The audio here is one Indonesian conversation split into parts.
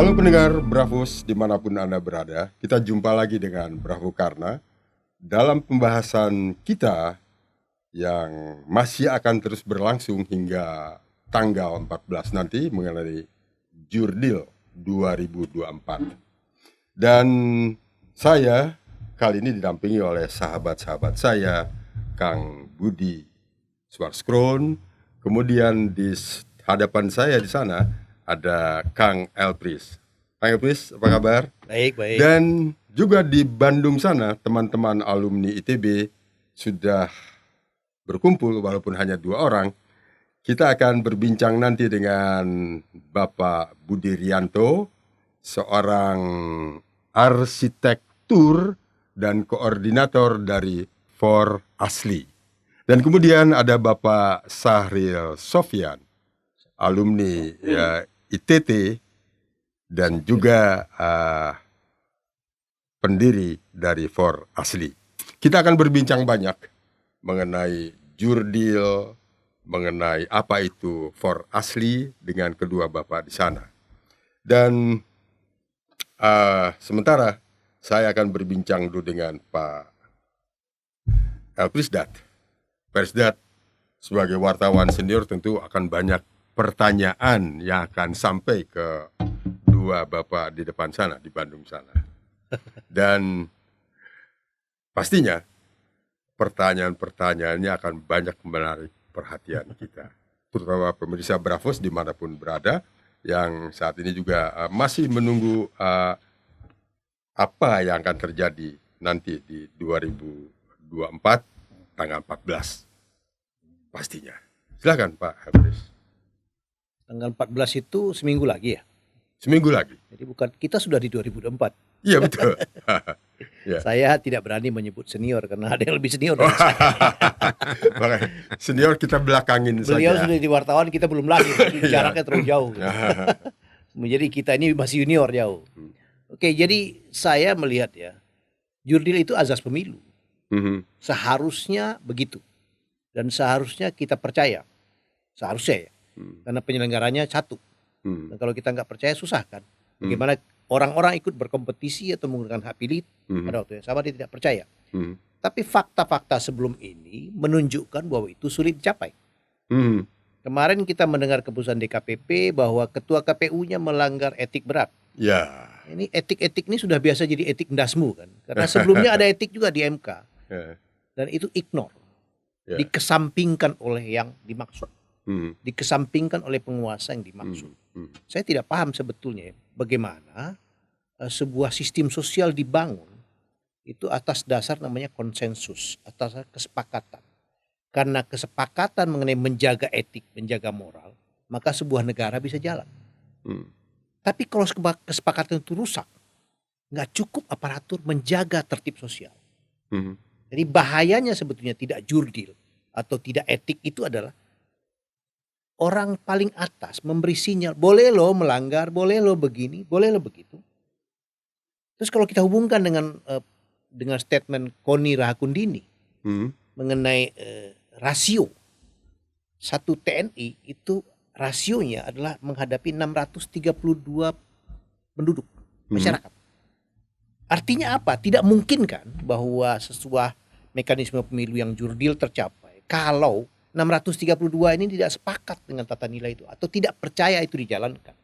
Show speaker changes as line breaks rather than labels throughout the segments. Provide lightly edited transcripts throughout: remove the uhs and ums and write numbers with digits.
Halo pendengar Bravos dimanapun Anda berada, kita jumpa lagi dengan Bravo Karna dalam pembahasan kita yang masih akan terus berlangsung hingga tanggal 14 nanti mengenai Jurdil 2024. Dan saya kali ini didampingi oleh sahabat-sahabat saya, Kang Budi Swarskron, kemudian di hadapan saya di sana ada Kang Elpris. Kang Elpris, apa kabar?
Baik.
Dan juga di Bandung sana, teman-teman alumni ITB sudah berkumpul walaupun hanya 2 orang. Kita akan berbincang nanti dengan Bapak Budi Rianto, seorang arsitektur dan koordinator dari For Asli. Dan kemudian ada Bapak Sahril Sofyan, alumni ITT dan juga pendiri dari For Asli. Kita akan berbincang banyak mengenai Jurdil, mengenai apa itu For Asli dengan kedua bapak di sana. Dan sementara saya akan berbincang dulu dengan Pak Elprisdat. Persdat sebagai wartawan senior tentu akan banyak pertanyaan yang akan sampai ke dua bapak di depan sana, di Bandung sana. Dan pastinya pertanyaan-pertanyaannya akan banyak menarik perhatian kita, terutama pemirsa Bravos dimanapun berada, yang saat ini juga masih menunggu apa yang akan terjadi nanti di 2024 tanggal 14 pastinya. Silakan Pak Elpris.
Tanggal 14 itu seminggu lagi ya?
Seminggu lagi.
Jadi bukan, kita sudah di 2024.
Iya betul. Ya.
Saya tidak berani menyebut senior karena ada yang lebih senior dari saya.
Makanya, senior kita belakangin
Beliau
saja.
sudah di wartawan, kita belum lagi. Jaraknya terlalu jauh. Jadi kita ini masih junior jauh. Oke, jadi saya melihat ya, Jurdil itu azas pemilu. Seharusnya begitu. Dan seharusnya kita percaya. Seharusnya ya. Karena penyelenggaranya satu. Dan kalau kita nggak percaya susah kan. Bagaimana orang-orang ikut berkompetisi atau menggunakan hak pilih pada waktu yang sama dia tidak percaya. Tapi fakta-fakta sebelum ini menunjukkan bahwa itu sulit dicapai. Kemarin kita mendengar keputusan DKPP bahwa ketua KPU-nya melanggar etik berat.
Ya.
Ini etik-etik ini sudah biasa jadi etik ndasmu kan. Karena sebelumnya ada etik juga di MK. Dan itu ignore. Dikesampingkan oleh yang dimaksud. Dikesampingkan oleh penguasa yang dimaksud. Saya tidak paham sebetulnya bagaimana sebuah sistem sosial dibangun itu atas dasar namanya konsensus, atas kesepakatan. Karena kesepakatan mengenai menjaga etik, menjaga moral, maka sebuah negara bisa jalan. Tapi kalau kesepakatan itu rusak, nggak cukup aparatur menjaga tertib sosial. Jadi bahayanya sebetulnya tidak jurdil atau tidak etik itu adalah orang paling atas memberi sinyal, boleh lo melanggar, boleh lo begini, boleh lo begitu. Terus kalau kita hubungkan dengan statement Koni Rahakundini mengenai rasio 1 TNI itu rasionya adalah menghadapi 632 penduduk masyarakat. Artinya apa? Tidak mungkin kan bahwa sesuatu mekanisme pemilu yang jurdil tercapai kalau 632 ini tidak sepakat dengan tata nilai itu atau tidak percaya itu dijalankan.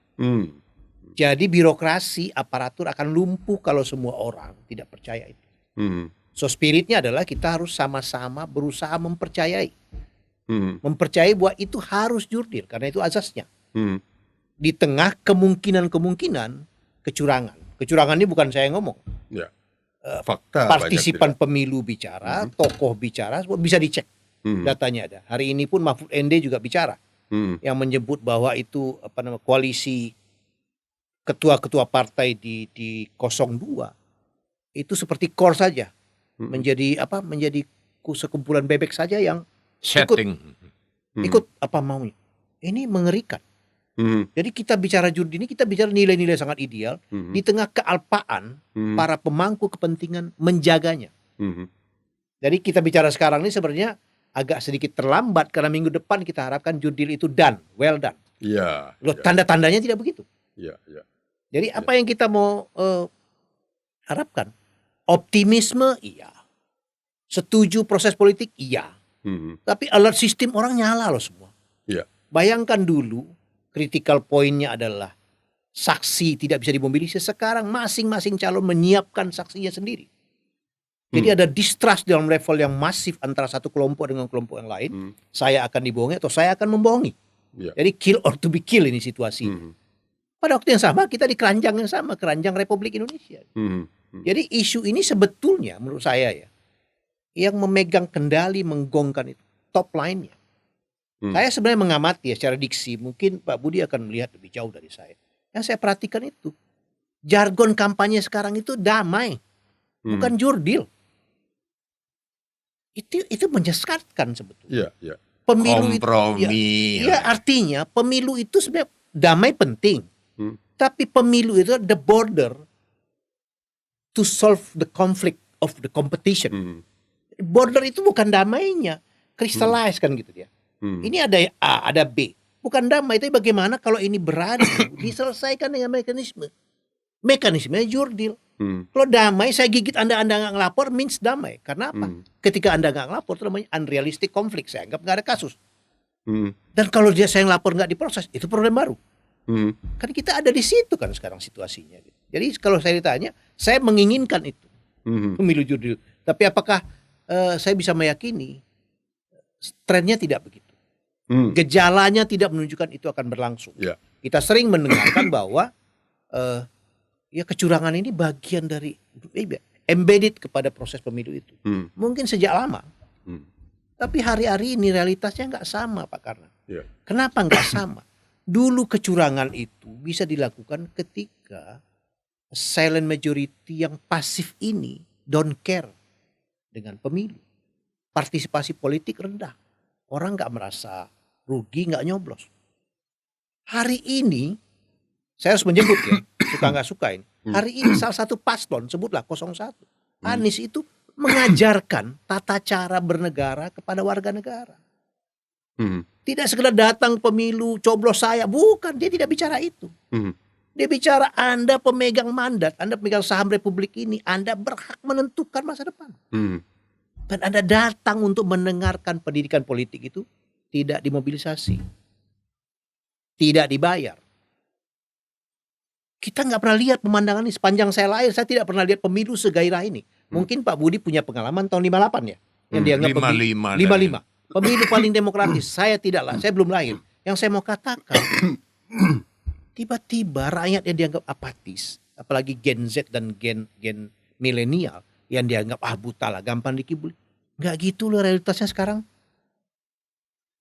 Jadi birokrasi aparatur akan lumpuh kalau semua orang tidak percaya itu. So spiritnya adalah kita harus sama-sama berusaha mempercayai. Mempercayai bahwa itu harus jurdil karena itu azasnya. Di tengah kemungkinan-kemungkinan kecurangan. Kecurangan ini bukan saya yang ngomong.
Ya. Fakta
partisipan pemilu bicara, tokoh bicara, bisa dicek. Datanya ada. Hari ini pun Mahfud MD juga bicara. Yang menyebut bahwa itu koalisi ketua-ketua partai di 02 itu seperti kor saja. Menjadi sekumpulan bebek saja yang ikut apa maunya. Ini mengerikan. Jadi kita bicara jurdil ini, kita bicara nilai-nilai sangat ideal di tengah kealpaan para pemangku kepentingan menjaganya. Jadi kita bicara sekarang ini sebenarnya agak sedikit terlambat karena minggu depan kita harapkan jurdil itu well done.
Iya.
Loh, tanda-tandanya tidak begitu.
Iya.
Jadi apa yang kita mau harapkan? Optimisme iya. Setuju proses politik iya. Tapi alert sistem orang nyala loh semua. Bayangkan dulu critical pointnya adalah saksi tidak bisa dimobilisasi. Sekarang masing-masing calon menyiapkan saksinya sendiri. Jadi ada distrust dalam level yang masif antara satu kelompok dengan kelompok yang lain. Saya akan dibohongi atau saya akan membohongi. Jadi kill or to be kill ini situasi. Pada waktu yang sama kita di keranjang yang sama, keranjang Republik Indonesia. Jadi isu ini sebetulnya menurut saya ya, yang memegang kendali menggongkan itu top line-nya. Saya sebenarnya mengamati ya secara diksi, mungkin Pak Budi akan melihat lebih jauh dari saya. Yang saya perhatikan itu jargon kampanye sekarang itu damai, bukan jurdil. Itu menyesatkan sebetulnya. Pemilu
kompromi.
Ya artinya pemilu itu sebenarnya damai penting. Tapi pemilu itu the border to solve the conflict of the competition. Border itu bukan damainya, crystallize kan gitu dia. Ini ada A, ada B. Bukan damai, tapi bagaimana kalau ini beradu diselesaikan dengan mekanisme. Mekanismenya jurdil. Kalau damai, saya gigit Anda nggak ngelapor, means damai. Karena apa? Ketika Anda nggak ngelapor, itu namanya unrealistic conflict. Saya anggap nggak ada kasus. Dan kalau saya ngelapor nggak diproses, itu problem baru. Kan kita ada di situ kan sekarang situasinya. Jadi kalau saya ditanya, saya menginginkan itu. Pemilu jurdil. Tapi apakah saya bisa meyakini trennya tidak begitu? Gejalanya tidak menunjukkan itu akan berlangsung. Kita sering mendengarkan bahwa ya kecurangan ini bagian dari embedded kepada proses pemilu itu. Mungkin sejak lama. Tapi hari-hari ini realitasnya nggak sama Pak Karna. Kenapa nggak sama? Dulu kecurangan itu bisa dilakukan ketika silent majority yang pasif ini don't care dengan pemilu. Partisipasi politik rendah. Orang nggak merasa rugi, nggak nyoblos. Hari ini saya harus menyebut ya, suka nggak suka ini. Hari ini salah satu paslon, sebutlah 01. Anies itu mengajarkan tata cara bernegara kepada warga negara. Tidak sekedar datang pemilu, coblos saya. Bukan, dia tidak bicara itu. Dia bicara Anda pemegang mandat, Anda pemegang saham Republik ini, Anda berhak menentukan masa depan. Dan Anda datang untuk mendengarkan pendidikan politik itu tidak dimobilisasi. Tidak dibayar. Kita nggak pernah lihat pemandangan ini. Sepanjang saya lahir, saya tidak pernah lihat pemilu segairah ini. Mungkin Pak Budi punya pengalaman tahun 58 ya. Yang dianggap 55. Pemilu paling demokratis. Saya tidaklah, saya belum lahir. Yang saya mau katakan, tiba-tiba rakyat yang dianggap apatis, apalagi Gen Z dan gen milenial yang dianggap buta lah, gampang dikibul. Nggak gitu loh realitasnya sekarang.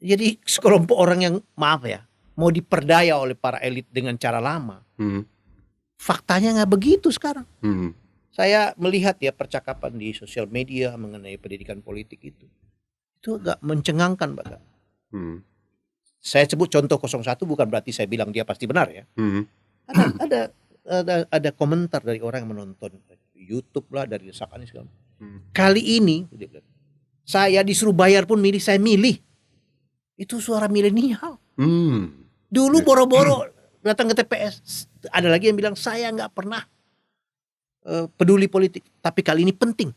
Jadi sekelompok orang yang maaf ya, mau diperdaya oleh para elit dengan cara lama. Faktanya nggak begitu sekarang. Saya melihat ya percakapan di sosial media mengenai pendidikan politik itu agak mencengangkan Pak. Saya sebut contoh 01 bukan berarti saya bilang dia pasti benar ya. Ada komentar dari orang yang menonton YouTube lah, dari desakan segala. Kali ini saya disuruh bayar pun milih, saya milih. Itu suara milenial. Dulu boro-boro datang ke TPS, ada lagi yang bilang saya nggak pernah peduli politik, tapi kali ini penting.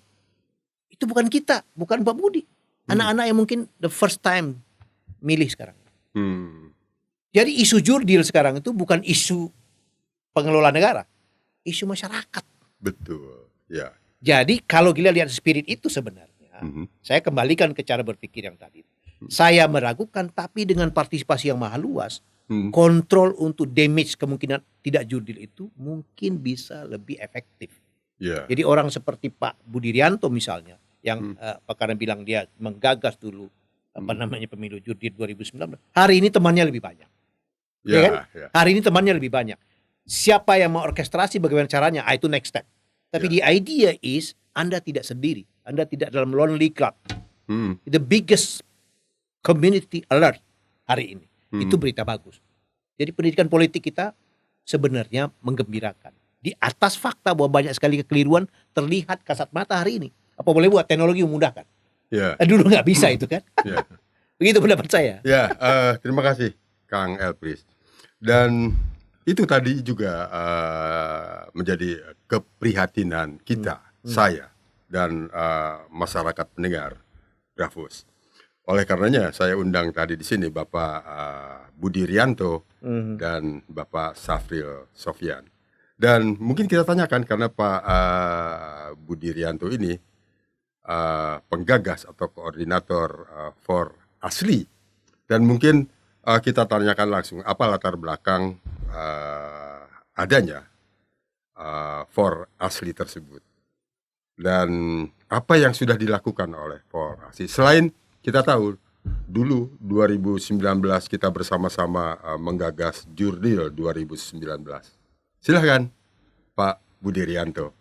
Itu bukan kita, bukan Pak Budi. Anak-anak yang mungkin the first time milih sekarang. Jadi isu jurdil sekarang itu bukan isu pengelola negara, isu masyarakat.
Betul. Ya.
Jadi kalau kita lihat spirit itu sebenarnya, saya kembalikan ke cara berpikir yang tadi. Saya meragukan, tapi dengan partisipasi yang mahal luas, kontrol untuk damage kemungkinan tidak jurdil itu mungkin bisa lebih efektif. Jadi orang seperti Pak Budi Rianto misalnya, yang Pak Karna bilang dia menggagas dulu pemilu jurdil 2019. Hari ini temannya lebih banyak. Ya kan? Hari ini temannya lebih banyak. Siapa yang mau orkestrasi bagaimana caranya? Itu next step. Tapi the idea is Anda tidak sendiri. Anda tidak dalam lonely club. The biggest community alert hari ini. Itu berita bagus. Jadi pendidikan politik kita sebenarnya menggembirakan. Di atas fakta bahwa banyak sekali kekeliruan terlihat kasat mata hari ini. Apa boleh buat, teknologi memudahkan. Dulu nggak bisa itu kan. Begitu pendapat saya.
Terima kasih Kang Elpris. Dan itu tadi juga menjadi keprihatinan kita, saya, dan masyarakat pendengar Grafus. Oleh karenanya saya undang tadi di sini Bapak Budi Rianto dan Bapak Safril Sofyan. Dan mungkin kita tanyakan karena Pak Budi Rianto ini penggagas atau koordinator for Asli, dan mungkin kita tanyakan langsung apa latar belakang adanya for Asli tersebut dan apa yang sudah dilakukan oleh for Asli. Selain kita tahu dulu 2019 kita bersama-sama menggagas Jurdil 2019. Silahkan Pak Budi Rianto.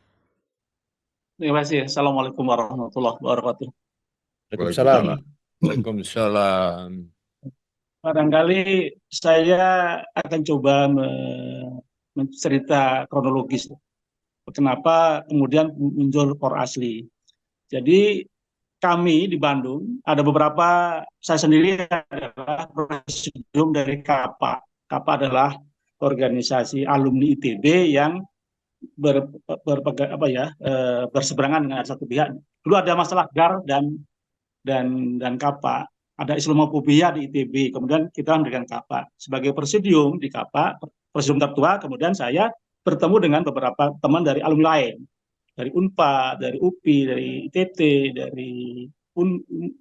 Terima kasih. Assalamualaikum warahmatullahi wabarakatuh.
Waalaikumsalam.
Waalaikumsalam.
Barangkali saya akan coba mencerita kronologis kenapa kemudian muncul for Asli. Jadi kami di Bandung ada beberapa, saya sendiri adalah presidium dari KAPA. KAPA adalah organisasi alumni ITB yang berseberangan dengan satu pihak. Dulu ada masalah GAR dan KAPA, ada Islamofobia di ITB, kemudian kita mendirikan KAPA. Sebagai presidium di KAPA, presidium tertua, kemudian saya bertemu dengan beberapa teman dari alumni lain, dari UNPA, dari UPI, dari ITT, dari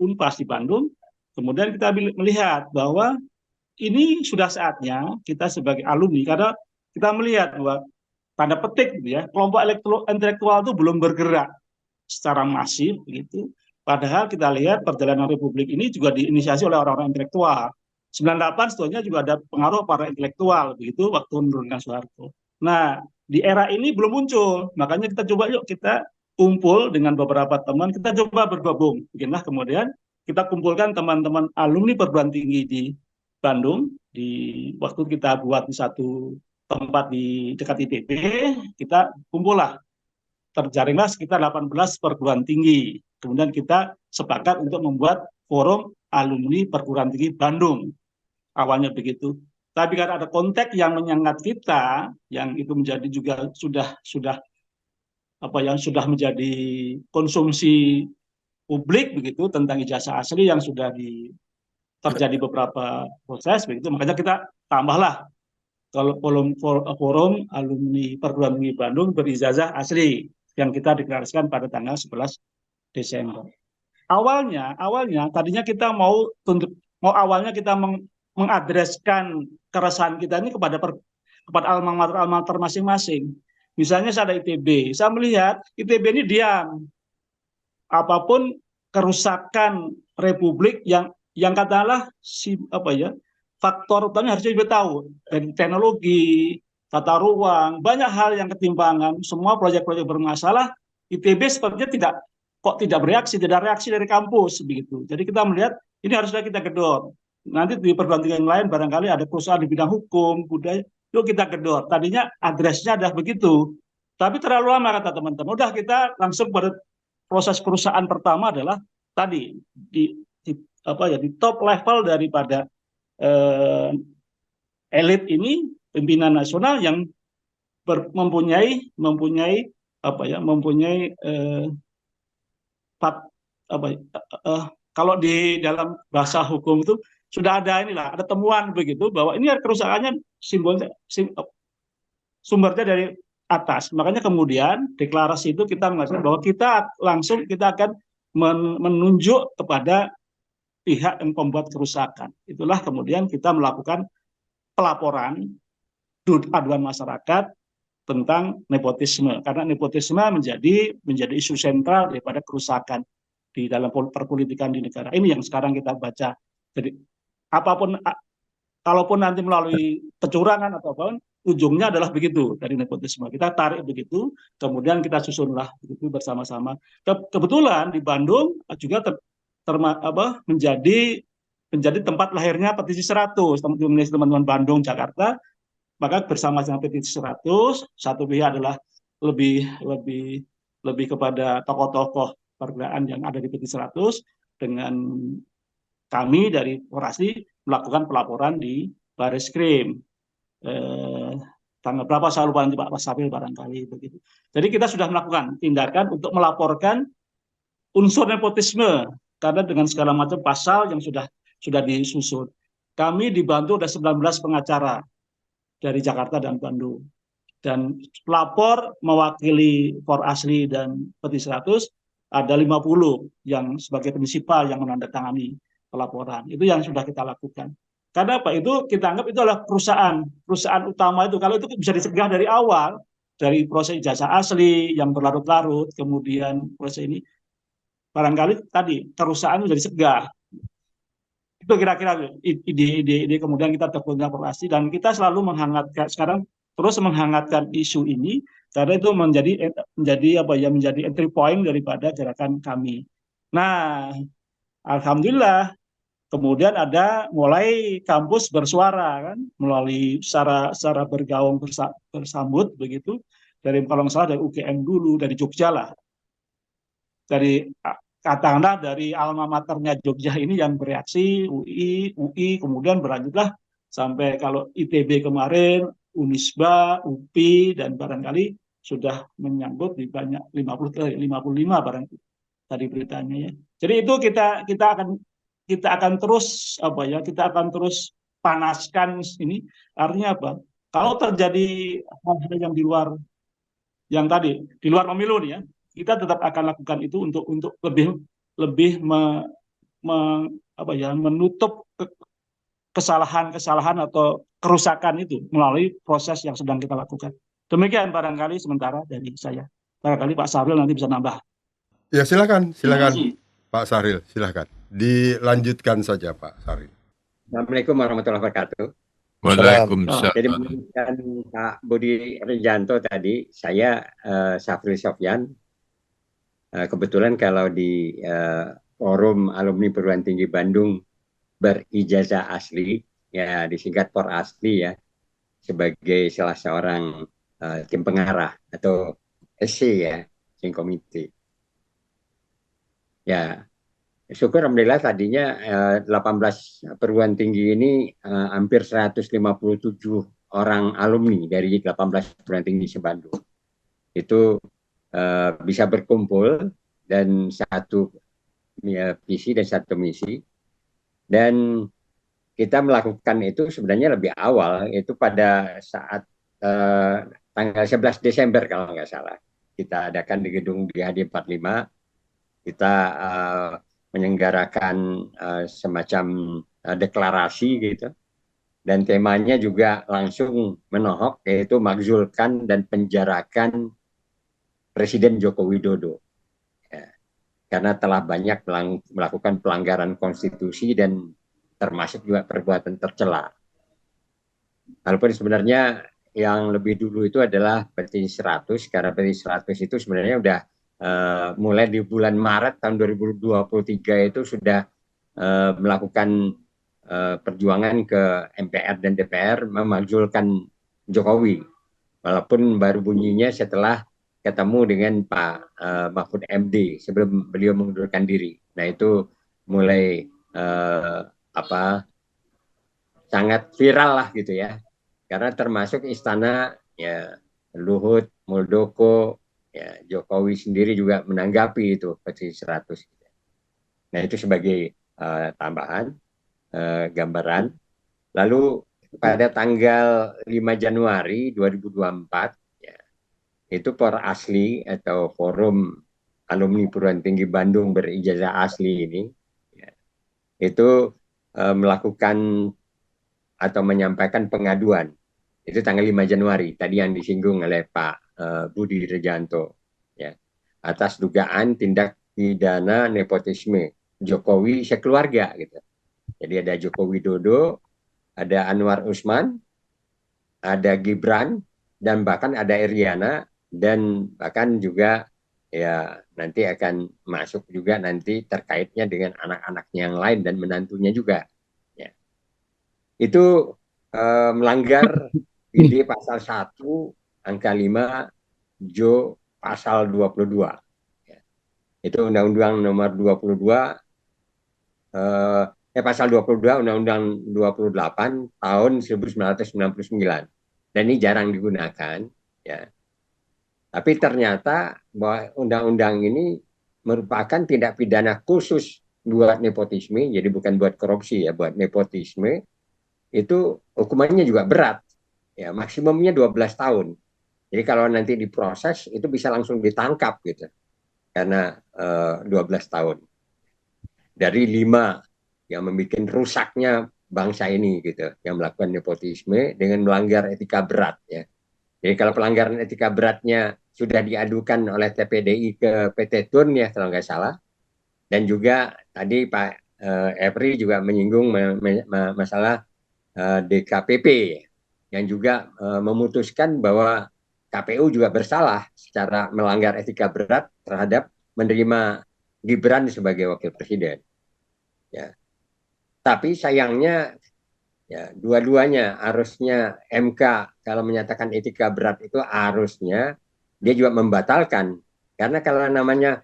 UNPAS di Bandung. Kemudian kita melihat bahwa ini sudah saatnya kita sebagai alumni, karena kita melihat bahwa tanda petik gitu ya, kelompok intelektual itu belum bergerak secara masif gitu. Padahal kita lihat perjalanan Republik ini juga diinisiasi oleh orang-orang intelektual. 98 sebetulnya juga ada pengaruh para intelektual begitu waktu menurunkan Soeharto. Nah, di era ini belum muncul. Makanya kita coba yuk kita kumpul dengan beberapa teman, kita coba bergabung. Beginilah kemudian kita kumpulkan teman-teman alumni perguruan tinggi di Bandung, di waktu kita buat di satu tempat di dekat ITB, kita kumpul lah. Terjaringlah sekitar 18 perguruan tinggi. Kemudian kita sepakat untuk membuat forum alumni perguruan tinggi Bandung. Awalnya begitu. Tapi karena ada konteks yang menyengat kita, yang itu menjadi juga sudah menjadi konsumsi publik begitu tentang ijazah asli yang sudah terjadi beberapa proses begitu. Makanya kita tambahlah kalau forum alumni perguruan tinggi Bandung berijazah asli yang kita deklarasikan pada tanggal 11 Desember. Awalnya tadinya kita awalnya kita mengadreskan keresahan kita ini kepada alma mater masing-masing. Misalnya saya ada ITB, saya melihat ITB ini diam. Apapun kerusakan Republik yang katakanlah faktor utamanya harusnya juga tahu dari teknologi, tata ruang, banyak hal yang ketimpangan, semua proyek-proyek bermasalah, ITB sepertinya tidak bereaksi, tidak reaksi dari kampus begitu. Jadi kita melihat ini harusnya kita gedor. Nanti di perguruan tinggi yang lain barangkali ada perusahaan di bidang hukum, budaya, yuk kita gedor. Tadinya adresnya adalah begitu. Tapi terlalu lama kata teman-teman. Udah kita langsung pada proses perusahaan pertama adalah tadi di top level daripada elit ini, pimpinan nasional yang mempunyai kalau di dalam bahasa hukum itu sudah ada temuan begitu bahwa ini kerusakannya sumbernya dari atas. Makanya kemudian deklarasi itu kita mengatakan bahwa kita akan menunjuk kepada pihak yang membuat kerusakan. Itulah kemudian kita melakukan pelaporan aduan masyarakat tentang nepotisme, karena nepotisme menjadi isu sentral daripada kerusakan di dalam perpolitikan di negara ini yang sekarang kita baca. Jadi kalaupun nanti melalui kecurangan atau apa, ujungnya adalah begitu dari nepotisme. Kita tarik begitu, kemudian kita susunlah begitu bersama-sama. Kebetulan di Bandung juga menjadi tempat lahirnya petisi 100 teman-teman Bandung, Jakarta. Maka bersama dengan petisi 100, satu pihak adalah lebih kepada tokoh-tokoh pergerakan yang ada di petisi 100, dengan kami dari Orasi melakukan pelaporan di Bareskrim. tanggal berapa saya lupa, nanti Pak Sabil barangkali begitu. Jadi kita sudah melakukan tindakan untuk melaporkan unsur nepotisme karena dengan segala macam pasal yang sudah disusun. Kami dibantu ada 19 pengacara dari Jakarta dan Bandung. Dan pelapor mewakili For Asli dan Peti 100 ada 50 yang sebagai prinsipal yang menandatangani pelaporan. Itu yang sudah kita lakukan. Karena apa? Itu kita anggap itu adalah perusahaan utama itu. Kalau itu bisa dicegah dari awal, dari proses ijazah asli yang berlarut-larut, kemudian proses ini, barangkali tadi perusahaan sudah dicegah. Itu kira-kira ide kemudian kita terpunya formasi dan kita selalu menghangatkan sekarang terus menghangatkan isu ini karena itu menjadi entry point daripada gerakan kami. Nah, alhamdulillah kemudian ada mulai kampus bersuara kan melalui secara bergaung bersambut begitu dari kalau nggak salah dari UGM dulu dari Jogja lah dari katakanlah dari alma maternya Jogja ini yang bereaksi UI kemudian berlanjutlah sampai kalau ITB kemarin Unisba UPI dan barangkali sudah menyangkut di banyak 55 barang tadi beritanya ya. Jadi itu kita akan terus kita akan terus panaskan ini artinya apa? Kalau terjadi hal-hal yang di luar yang tadi di luar pemilu nih ya, kita tetap akan lakukan itu untuk lebih menutup kesalahan atau kerusakan itu melalui proses yang sedang kita lakukan. Demikian barangkali sementara dari saya. Barangkali Pak Sahril nanti bisa nambah.
Ya silakan Pak Sahril, silakan. Dilanjutkan saja Pak Sahril.
Assalamualaikum warahmatullahi wabarakatuh.
Waalaikumsalam.
Jadi menurutkan Pak Budi Rejanto tadi, saya Syafril Sofyan. Kebetulan kalau di forum alumni perguruan tinggi Bandung berijazah asli, ya disingkat For Asli ya, sebagai salah seorang tim pengarah atau SC ya, Steering Committee. Ya, syukur alhamdulillah tadinya 18 perguruan tinggi ini hampir 157 orang alumni dari 18 perguruan tinggi se-Bandung. Itu bisa berkumpul dan satu visi dan satu misi. Dan kita melakukan itu sebenarnya lebih awal, itu pada saat tanggal 11 Desember kalau nggak salah. Kita adakan di gedung GHD 45, kita menyelenggarakan semacam deklarasi gitu. Dan temanya juga langsung menohok, yaitu makzulkan dan penjarakan Presiden Joko Widodo. Ya, karena telah banyak melakukan pelanggaran konstitusi dan termasuk juga perbuatan tercela. Walaupun sebenarnya yang lebih dulu itu adalah Peti 100, karena Peti 100 itu sebenarnya udah mulai di bulan Maret tahun 2023 itu sudah melakukan perjuangan ke MPR dan DPR memakzulkan Jokowi. Walaupun baru bunyinya setelah ketemu dengan Pak Mahfud MD sebelum beliau mengundurkan diri. Nah itu mulai sangat viral lah gitu ya. Karena termasuk istana ya Luhut, Muldoko, ya Jokowi sendiri juga menanggapi itu Peti 100. Nah itu sebagai tambahan gambaran. Lalu pada tanggal 5 Januari 2024 ya, itu For Asli atau Forum Alumni Perguruan Tinggi Bandung berijazah asli ini ya, itu melakukan atau menyampaikan pengaduan. Itu tanggal 5 Januari tadi yang disinggung oleh Pak Budi Rejanto ya, atas dugaan tindak pidana nepotisme Jokowi sekeluarga gitu. Jadi ada Joko Widodo, ada Anwar Usman, ada Gibran, dan bahkan ada Iriana, dan bahkan juga ya nanti akan masuk juga nanti terkaitnya dengan anak-anaknya yang lain dan menantunya juga. Ya. Itu melanggar PD pasal 1 angka 5 Jo pasal 22. Ya. Itu Undang-Undang nomor 22 pasal 22 Undang-Undang 28 tahun 1999. dan ini jarang digunakan, ya. Tapi ternyata bahwa undang-undang ini merupakan tindak pidana khusus buat nepotisme, jadi bukan buat korupsi ya, buat nepotisme, itu hukumannya juga berat, ya maksimumnya 12 tahun. Jadi kalau nanti diproses itu bisa langsung ditangkap gitu, karena 12 tahun. Dari 5 yang membuat rusaknya bangsa ini gitu, yang melakukan nepotisme dengan melanggar etika berat ya. Jadi kalau pelanggaran etika beratnya sudah diadukan oleh TPDI ke PT Tun ya kalau nggak salah, dan juga tadi Pak Epri juga menyinggung masalah DKPP yang juga memutuskan bahwa KPU juga bersalah secara melanggar etika berat terhadap menerima Gibran sebagai wakil presiden. Ya. Tapi sayangnya ya, dua-duanya harusnya MK kalau menyatakan etika berat itu harusnya dia juga membatalkan. Karena kalau namanya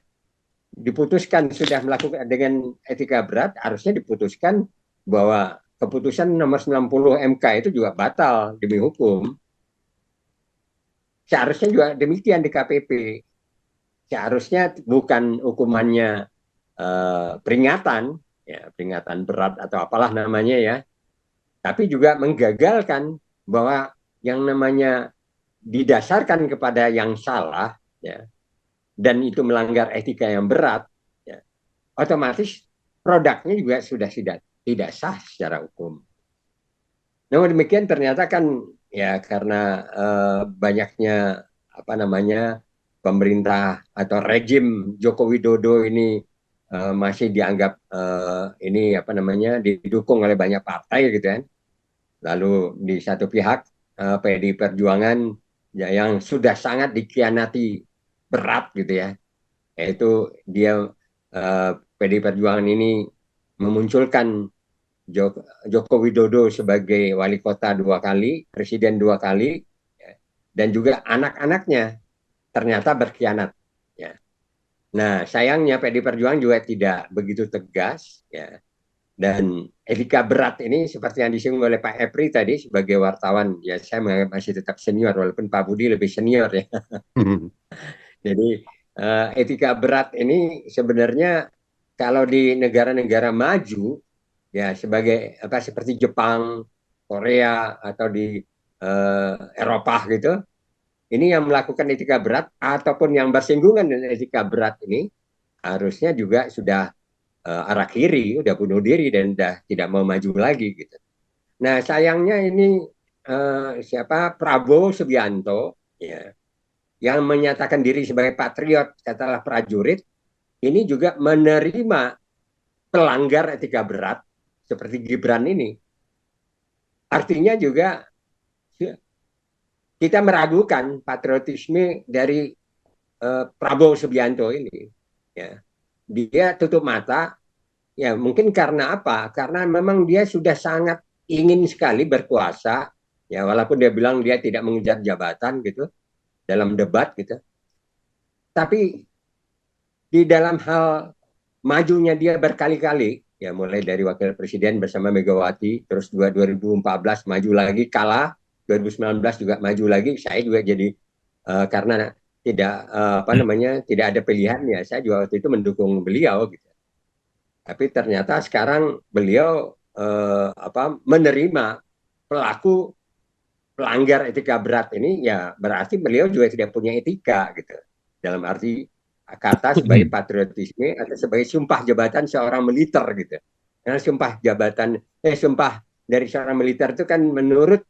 diputuskan sudah melakukan dengan etika berat, harusnya diputuskan bahwa keputusan nomor 90 MK itu juga batal demi hukum. Seharusnya juga demikian di KPP. Seharusnya bukan hukumannya peringatan, ya peringatan berat atau apalah namanya ya, tapi juga menggagalkan bahwa yang namanya didasarkan kepada yang salah, ya, dan itu melanggar etika yang berat, ya, otomatis produknya juga sudah tidak sah secara hukum. Namun demikian ternyata kan ya karena banyaknya apa namanya pemerintah atau rejim Joko Widodo ini masih dianggap ini apa namanya didukung oleh banyak partai gitu kan. Lalu di satu pihak PDI Perjuangan ya, yang sudah sangat dikhianati berat gitu ya, yaitu dia PDI Perjuangan ini memunculkan Joko Widodo sebagai wali kota 2 kali, presiden 2 kali, ya, dan juga anak-anaknya ternyata berkhianat. Ya. Nah sayangnya PDI Perjuangan juga tidak begitu tegas, ya. Dan etika berat ini seperti yang disinggung oleh Pak Epri tadi sebagai wartawan, ya saya masih tetap senior walaupun Pak Budi lebih senior ya. Jadi etika berat ini sebenarnya kalau di negara-negara maju ya sebagai apa seperti Jepang, Korea atau di Eropa gitu, ini yang melakukan etika berat ataupun yang bersinggungan dengan etika berat ini harusnya juga sudah arah kiri, udah bunuh diri dan udah tidak mau maju lagi gitu. Nah sayangnya ini siapa Prabowo Subianto ya, yang menyatakan diri sebagai patriot, katakanlah prajurit, ini juga menerima pelanggar etika berat seperti Gibran ini. Artinya juga kita meragukan patriotisme dari Prabowo Subianto ini. Ya. Dia tutup mata, ya mungkin karena apa? Karena memang dia sudah sangat ingin sekali berkuasa, ya walaupun dia bilang dia tidak mengejar jabatan gitu dalam debat gitu. Tapi di dalam hal majunya dia berkali-kali, ya mulai dari wakil presiden bersama Megawati, terus 2014 maju lagi kalah, 2019 juga maju lagi, saya juga jadi karena tidak apa namanya tidak ada pilihan ya, saya juga waktu itu mendukung beliau gitu. Tapi ternyata sekarang beliau menerima pelaku pelanggar etika berat ini, ya berarti beliau juga tidak punya etika gitu. Dalam arti kata sebagai patriotisme atau sebagai sumpah jabatan seorang militer gitu. Karena sumpah dari seorang militer itu kan menurut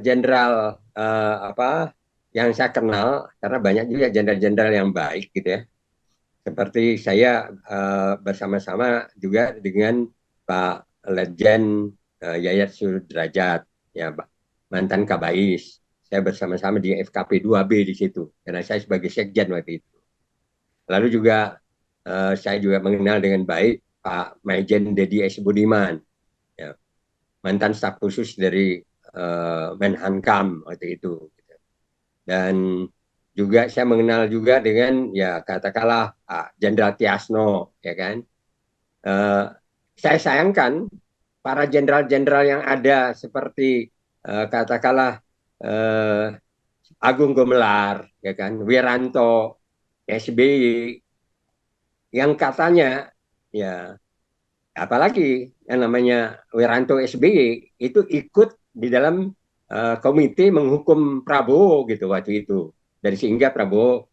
jenderal yang saya kenal, karena banyak juga jenderal-jenderal yang baik gitu ya. Seperti saya bersama-sama juga dengan Pak Letjen Yayat Sudrajat, ya mantan Kabais. Saya bersama-sama di FKP 2B di situ, karena saya sebagai sekjen waktu itu. Lalu juga saya juga mengenal dengan baik Pak Maijen Dedi S. Budiman, ya, mantan staf khusus dari Menhankam waktu itu. Dan juga saya mengenal juga dengan ya katakanlah Jenderal Tiasno, ya kan. Saya sayangkan para jenderal-jenderal yang ada seperti katakanlah Agung Gumelar, ya kan, Wiranto, SBY, yang katanya ya apalagi yang namanya Wiranto SBY itu ikut di dalam komite menghukum Prabowo gitu waktu itu, dari sehingga Prabowo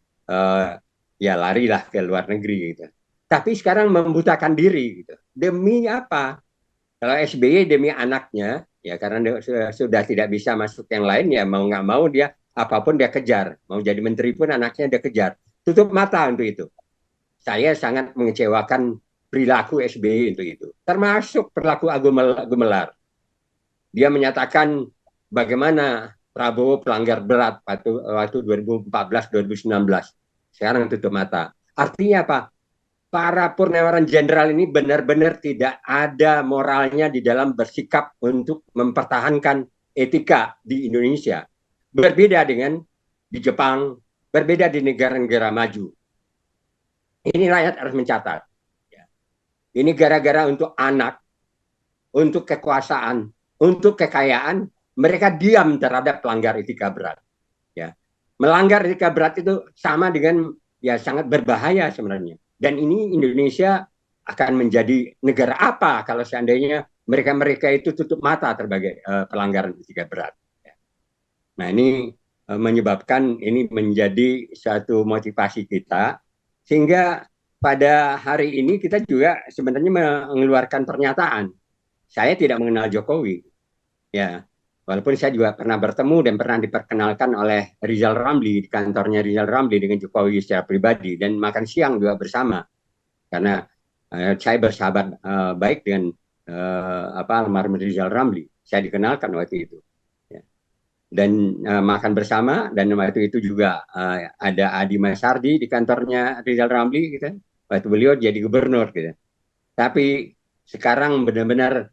ya larilah ke luar negeri gitu. Tapi sekarang membutakan diri gitu. Demi apa? Kalau SBY demi anaknya, ya karena dia sudah tidak bisa masuk yang lain, ya mau nggak mau dia apapun dia kejar. Mau jadi menteri pun anaknya dia kejar. Tutup mata untuk itu. Saya sangat mengecewakan perilaku SBY untuk itu. Termasuk perilaku Gumelar. Dia menyatakan bagaimana Prabowo pelanggar berat waktu 2014-2019. Sekarang tutup mata. Artinya apa? Para purnawiran jenderal ini benar-benar tidak ada moralnya di dalam bersikap untuk mempertahankan etika di Indonesia. Berbeda dengan di Jepang, berbeda di negara-negara maju. Ini rakyat harus mencatat. Ini gara-gara untuk anak, untuk kekuasaan, untuk kekayaan, mereka diam terhadap pelanggar etika berat. Ya. Melanggar etika berat itu sama dengan ya sangat berbahaya sebenarnya. Dan ini Indonesia akan menjadi negara apa kalau seandainya mereka itu tutup mata terhadap pelanggaran etika berat. Nah ini menyebabkan ini menjadi satu motivasi kita, sehingga pada hari ini kita juga sebenarnya mengeluarkan pernyataan. Saya tidak mengenal Jokowi, ya. Walaupun saya juga pernah bertemu dan pernah diperkenalkan oleh Rizal Ramli di kantornya Rizal Ramli dengan Jokowi secara pribadi, dan makan siang juga bersama. Karena saya bersahabat baik dengan almarhum Rizal Ramli. Saya dikenalkan waktu itu. Ya. Dan makan bersama, dan waktu itu juga ada Adi Masardi di kantornya Rizal Ramli gitu. Waktu beliau jadi gubernur gitu. Tapi sekarang benar-benar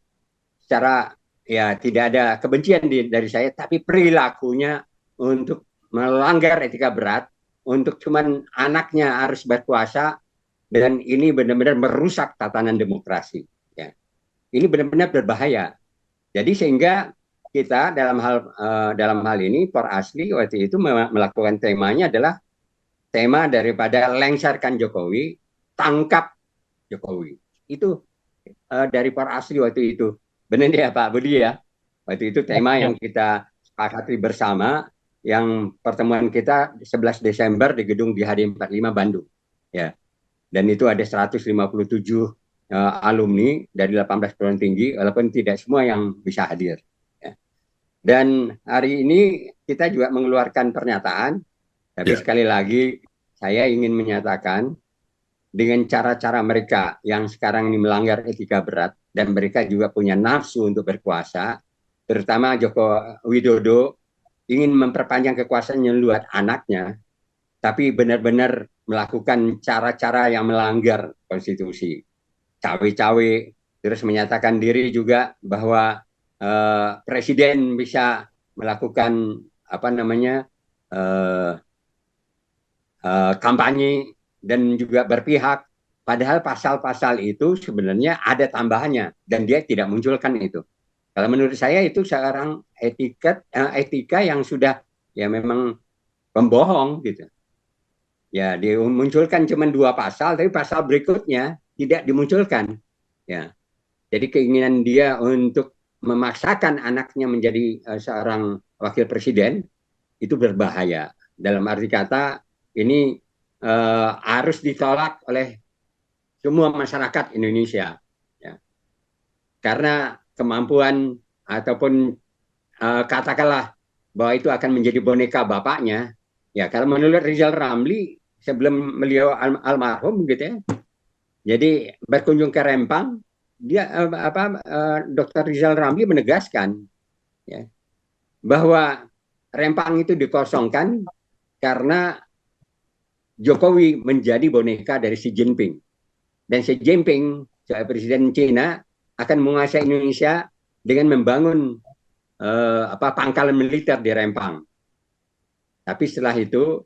secara ya tidak ada kebencian dari saya, tapi perilakunya untuk melanggar etika berat, untuk cuman anaknya harus berkuasa, dan ini benar-benar merusak tatanan demokrasi. Ya. Ini benar-benar berbahaya. Jadi sehingga kita dalam hal ini Por Asli waktu itu melakukan temanya adalah tema daripada lengserkan Jokowi, tangkap Jokowi. Itu dari Por Asli waktu itu. Benar ya Pak Budi ya. Waktu itu tema yang kita sepakati bersama, yang pertemuan kita 11 Desember di gedung DHD 45 Bandung. Ya. Dan itu ada 157 alumni dari 18 perguruan tinggi, walaupun tidak semua yang bisa hadir. Ya. Dan hari ini kita juga mengeluarkan pernyataan, tapi sekali lagi saya ingin menyatakan dengan cara-cara mereka yang sekarang ini melanggar etika berat, dan mereka juga punya nafsu untuk berkuasa, terutama Joko Widodo ingin memperpanjang kekuasaannya lewat anaknya, tapi benar-benar melakukan cara-cara yang melanggar konstitusi. Cawe-cawe, terus menyatakan diri juga bahwa presiden bisa melakukan kampanye dan juga berpihak, padahal pasal-pasal itu sebenarnya ada tambahannya dan dia tidak munculkan itu. Kalau menurut saya itu sekarang etika yang sudah ya memang pembohong gitu. Ya dimunculkan cuma 2 pasal, tapi pasal berikutnya tidak dimunculkan. Ya, jadi keinginan dia untuk memaksakan anaknya menjadi seorang wakil presiden itu berbahaya. Dalam arti kata ini harus ditolak oleh semua masyarakat Indonesia, ya. Karena kemampuan ataupun katakanlah bahwa itu akan menjadi boneka bapaknya, ya. Kalau menurut Rizal Ramli sebelum beliau almarhum gitu ya, jadi berkunjung ke Rempang, dia Dr. Rizal Ramli menegaskan ya, bahwa Rempang itu dikosongkan karena Jokowi menjadi boneka dari Xi Jinping. Dan Xi Jinping, presiden Cina, akan menguasai Indonesia dengan membangun pangkalan militer di Rempang. Tapi setelah itu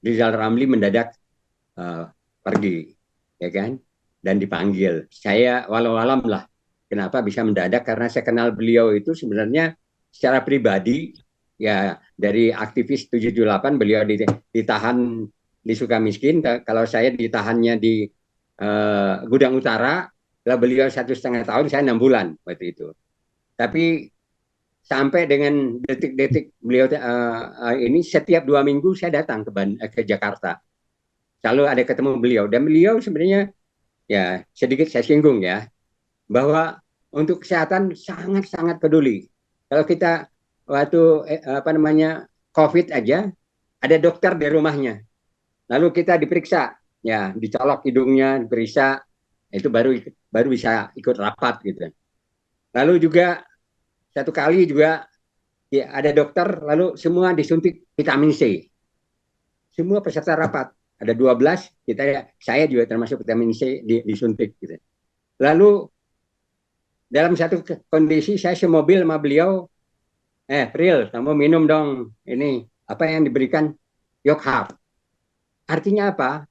Rizal Ramli mendadak pergi, ya kan? Dan dipanggil. Saya walau alam lah kenapa bisa mendadak, karena saya kenal beliau itu sebenarnya secara pribadi ya dari aktivis 778 beliau ditahan di Sukamiskin. Kalau saya ditahannya di Gudang Utara, lah beliau 1,5 tahun, saya 6 bulan waktu itu. Tapi sampai dengan detik-detik beliau ini setiap 2 minggu saya datang ke Jakarta. Selalu ada ketemu beliau, dan beliau sebenarnya ya sedikit saya singgung ya, bahwa untuk kesehatan sangat-sangat peduli. Kalau kita waktu COVID aja, ada dokter di rumahnya. Lalu kita diperiksa, ya dicolok hidungnya, diperiksa, itu baru bisa ikut rapat gitu. Lalu juga satu kali juga ya, ada dokter, lalu semua disuntik vitamin C. Semua peserta rapat, ada 12, saya juga termasuk vitamin C disuntik gitu. Lalu dalam satu kondisi saya semobil sama beliau, Pril, kamu minum dong ini apa yang diberikan Yoghurt. Artinya apa?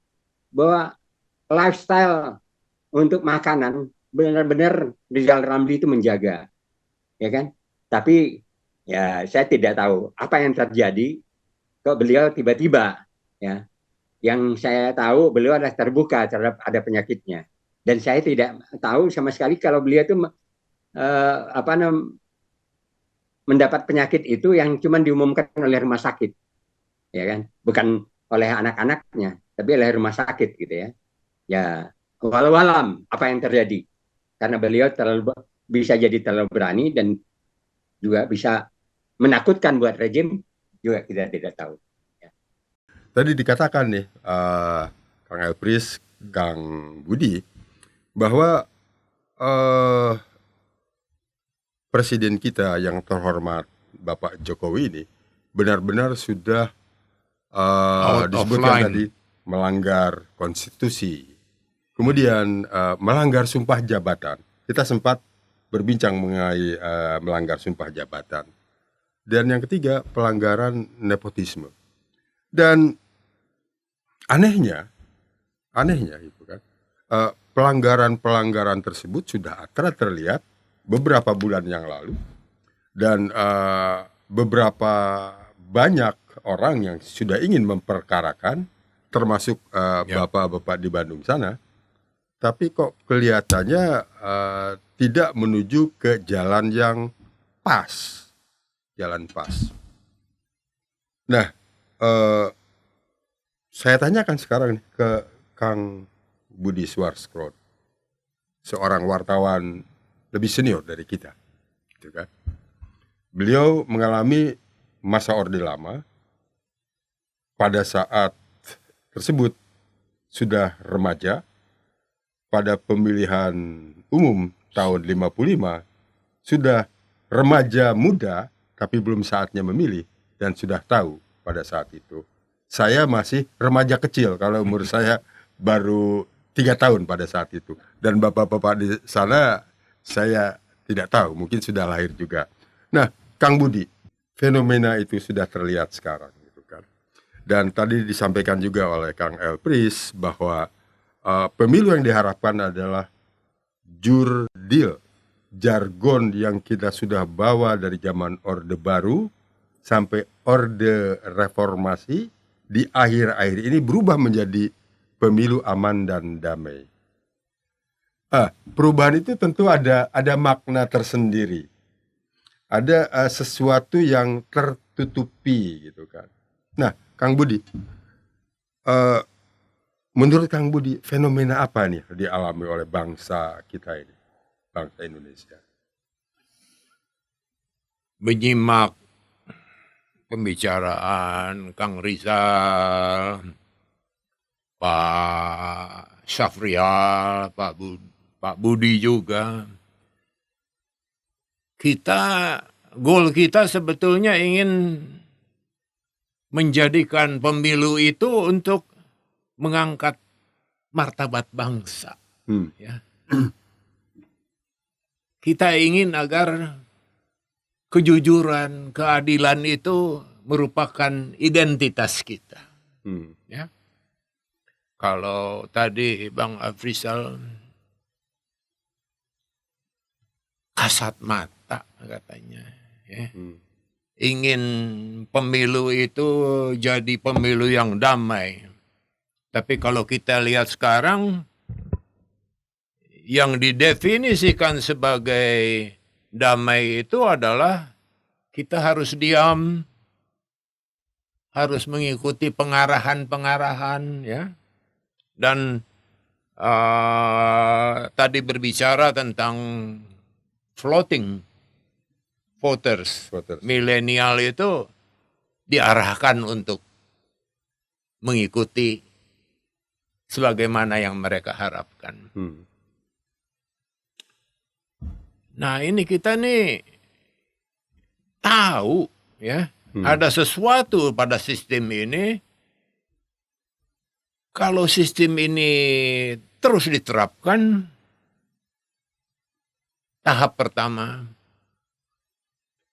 Bahwa lifestyle untuk makanan benar-benar Rizal Ramli itu menjaga, ya kan? Tapi ya saya tidak tahu apa yang terjadi kok beliau tiba-tiba, ya. Yang saya tahu beliau adalah terbuka terhadap ada penyakitnya, dan saya tidak tahu sama sekali kalau beliau itu mendapat penyakit itu yang cuma diumumkan oleh rumah sakit, ya kan, bukan oleh anak-anaknya, tapi oleh rumah sakit gitu ya. Ya, walau alam apa yang terjadi, karena beliau bisa jadi terlalu berani dan juga bisa menakutkan buat rejim, juga kita tidak tahu. Ya.
Tadi dikatakan nih, Kang Elpris, Kang Budi, bahwa Presiden kita yang terhormat Bapak Jokowi ini benar-benar sudah disebutkan tadi melanggar konstitusi, kemudian melanggar sumpah jabatan. Kita sempat berbincang mengenai melanggar sumpah jabatan. Dan yang ketiga, pelanggaran nepotisme. Dan anehnya itu kan, pelanggaran tersebut sudah terlihat beberapa bulan yang lalu, dan beberapa banyak orang yang sudah ingin memperkarakan, termasuk bapak-bapak di Bandung sana, tapi kok kelihatannya tidak menuju ke jalan yang pas, Nah, saya tanyakan sekarang nih ke Kang Budi Swarskrod, seorang wartawan lebih senior dari kita, gitu kan. Beliau mengalami masa Orde Lama. Pada saat tersebut sudah remaja. Pada pemilihan umum tahun 55 sudah remaja muda, tapi belum saatnya memilih, dan sudah tahu pada saat itu saya masih remaja kecil, kalau umur saya baru 3 tahun pada saat itu, dan bapak-bapak di sana saya tidak tahu, mungkin sudah lahir juga. Nah, Kang Budi, fenomena itu sudah terlihat sekarang, gitu kan. Dan tadi disampaikan juga oleh Kang Elpris bahwa pemilu yang diharapkan adalah jurdil, jargon yang kita sudah bawa dari zaman Orde Baru sampai Orde Reformasi, di akhir-akhir ini berubah menjadi pemilu aman dan damai. Perubahan itu tentu ada makna tersendiri, ada sesuatu yang tertutupi, gitu kan. Nah, Kang Budi, menurut Kang Budi, fenomena apa nih dialami oleh bangsa kita ini, bangsa Indonesia?
Menyimak pembicaraan Kang Rizal, Pak Syafrial, Pak Budi juga. Goal kita sebetulnya ingin menjadikan pemilu itu untuk mengangkat martabat bangsa. Ya. Kita ingin agar kejujuran, keadilan itu merupakan identitas kita. Ya. Kalau tadi Bang Afrizal kasat mata katanya, ya. ingin pemilu itu jadi pemilu yang damai. Tapi kalau kita lihat sekarang, yang didefinisikan sebagai damai itu adalah kita harus diam, harus mengikuti pengarahan-pengarahan, ya. Dan tadi berbicara tentang floating voters. Milenial itu diarahkan untuk mengikuti sebagaimana yang mereka harapkan. Nah, ini kita nih tahu, ya, ada sesuatu pada sistem ini. Kalau sistem ini terus diterapkan, tahap pertama,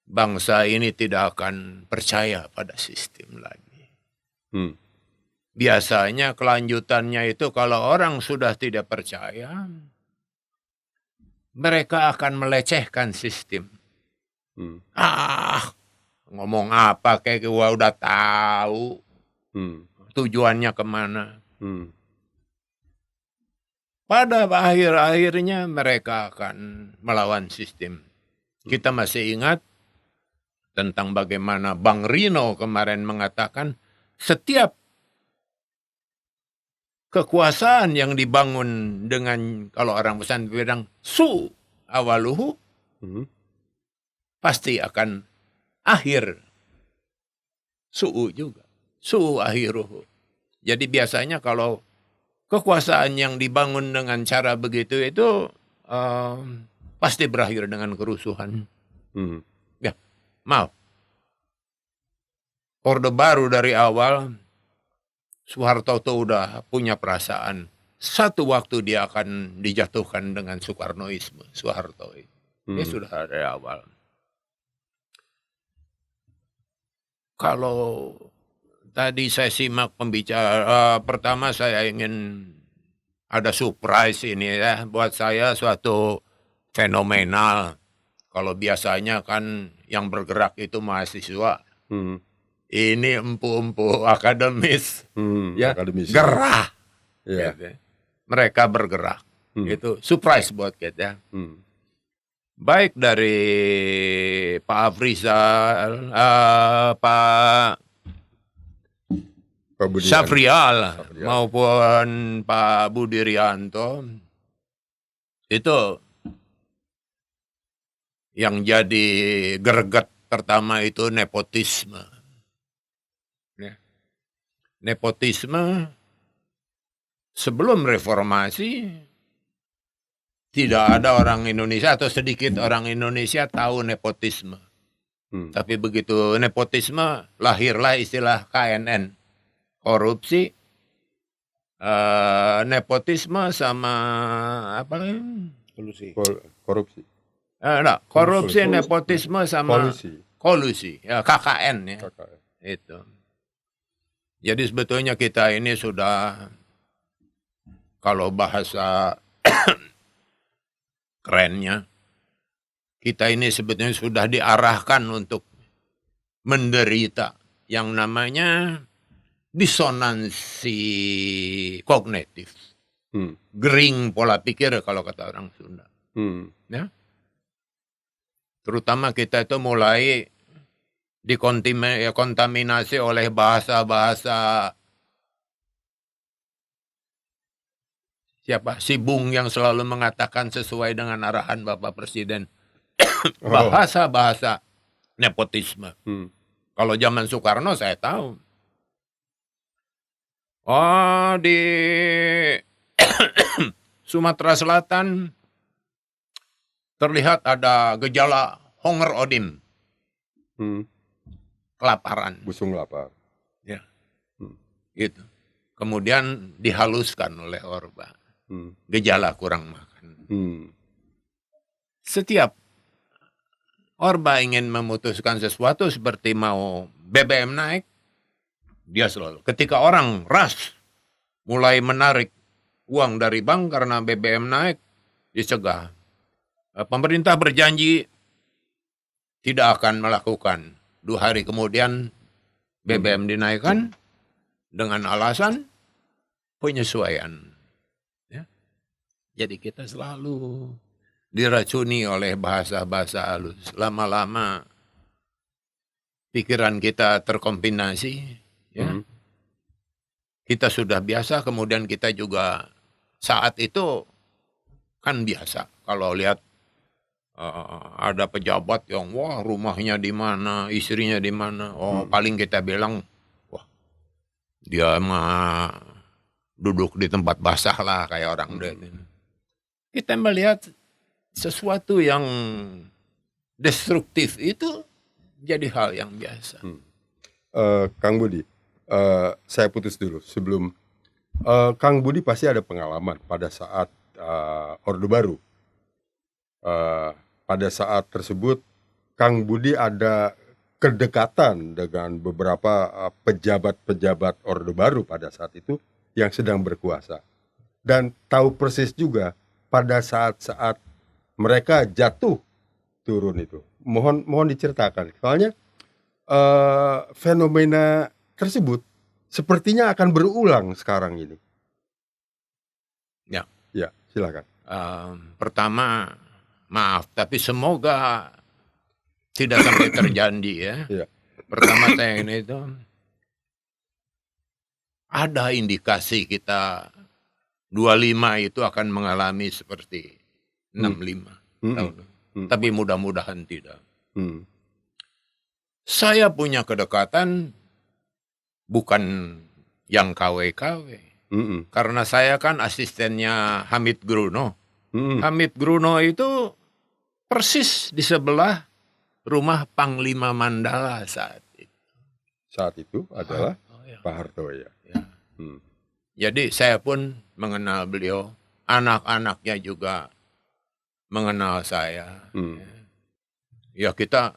bangsa ini tidak akan percaya pada sistem lagi. Biasanya kelanjutannya itu kalau orang sudah tidak percaya, mereka akan melecehkan sistem. Ngomong apa kayak gua udah tahu tujuannya kemana. Pada akhir-akhirnya mereka akan melawan sistem. Kita masih ingat tentang bagaimana Bang Rino kemarin mengatakan setiap kekuasaan yang dibangun dengan, kalau orang pesan bilang, su awaluhu, pasti akan akhir su'u juga. Su'u akhiruhu. Jadi biasanya kalau kekuasaan yang dibangun dengan cara begitu itu pasti berakhir dengan kerusuhan. Ya, maaf. Orde Baru dari awal, Soeharto itu udah punya perasaan. Satu waktu dia akan dijatuhkan dengan Soekarnoisme. Soeharto itu. Dia sudah dari awal. Kalau tadi saya simak pembicara, pertama saya ingin ada surprise ini ya. Buat saya suatu fenomenal. Kalau biasanya kan yang bergerak itu mahasiswa. Ini empu-empu akademis. Ya, akademis, gerah. Ya. Gitu. Mereka bergerak. Itu surprise buat kita. Baik dari Pak Afrizal, Pak Syafrial maupun Pak Budi Rianto, itu yang jadi greget pertama itu nepotisme. Nepotisme sebelum reformasi tidak ada orang Indonesia atau sedikit orang Indonesia tahu nepotisme. Tapi begitu nepotisme lahirlah istilah KNN. Korupsi, nepotisme sama apa lagi? Korupsi. Korupsi, nepotisme sama kolusi. Ya, KKN ya. Itu. Jadi sebetulnya kita ini sudah, kalau bahasa kerennya, kita ini sebetulnya sudah diarahkan untuk menderita yang namanya disonansi kognitif. Gering pola pikir kalau kata orang Sunda. Ya? Terutama kita itu mulai dikontaminasi oleh bahasa-bahasa siapa? Si Bung yang selalu mengatakan sesuai dengan arahan Bapak Presiden. Bahasa-bahasa nepotisme. Kalau zaman Soekarno saya tahu. Oh, di Sumatera Selatan terlihat ada gejala Honger Odim. Kelaparan.
Busung lapar.
Ya. Gitu. Kemudian dihaluskan oleh Orba. Gejala kurang makan. Setiap Orba ingin memutuskan sesuatu seperti mau BBM naik, dia selalu. Ketika orang ras mulai menarik uang dari bank karena BBM naik, dicegah. Pemerintah berjanji tidak akan melakukan 2 hari kemudian BBM dinaikkan dengan alasan penyesuaian. Ya. Jadi kita selalu diracuni oleh bahasa-bahasa halus. Lama-lama pikiran kita terkombinasi. Ya. Kita sudah biasa, kemudian kita juga saat itu kan biasa. Kalau lihat ada pejabat yang wah rumahnya di mana, istrinya di mana, paling kita bilang wah dia mah duduk di tempat basah lah kayak orang ini. Kita melihat sesuatu yang destruktif itu jadi hal yang biasa.
Kang Budi, saya putus dulu sebelum Kang Budi pasti ada pengalaman pada saat Orde Baru. Pada saat tersebut Kang Budi ada kedekatan dengan beberapa pejabat-pejabat Orde Baru pada saat itu yang sedang berkuasa, dan tahu persis juga pada saat-saat mereka jatuh turun itu. Mohon diceritakan, soalnya fenomena tersebut sepertinya akan berulang sekarang ini. Ya, silakan.
Pertama, maaf, tapi semoga tidak sampai terjadi ya.
Ya.
Pertama saya ini itu ada indikasi kita 25 itu akan mengalami seperti 65 tahun. Tapi mudah-mudahan tidak. Saya punya kedekatan bukan yang KW-KW. Karena saya kan asistennya Hamid Gruno. Hamid Gruno itu persis di sebelah rumah Panglima Mandala saat itu.
Saat itu adalah Pak Harto ya.
Jadi saya pun mengenal beliau, anak-anaknya juga mengenal saya. Ya kita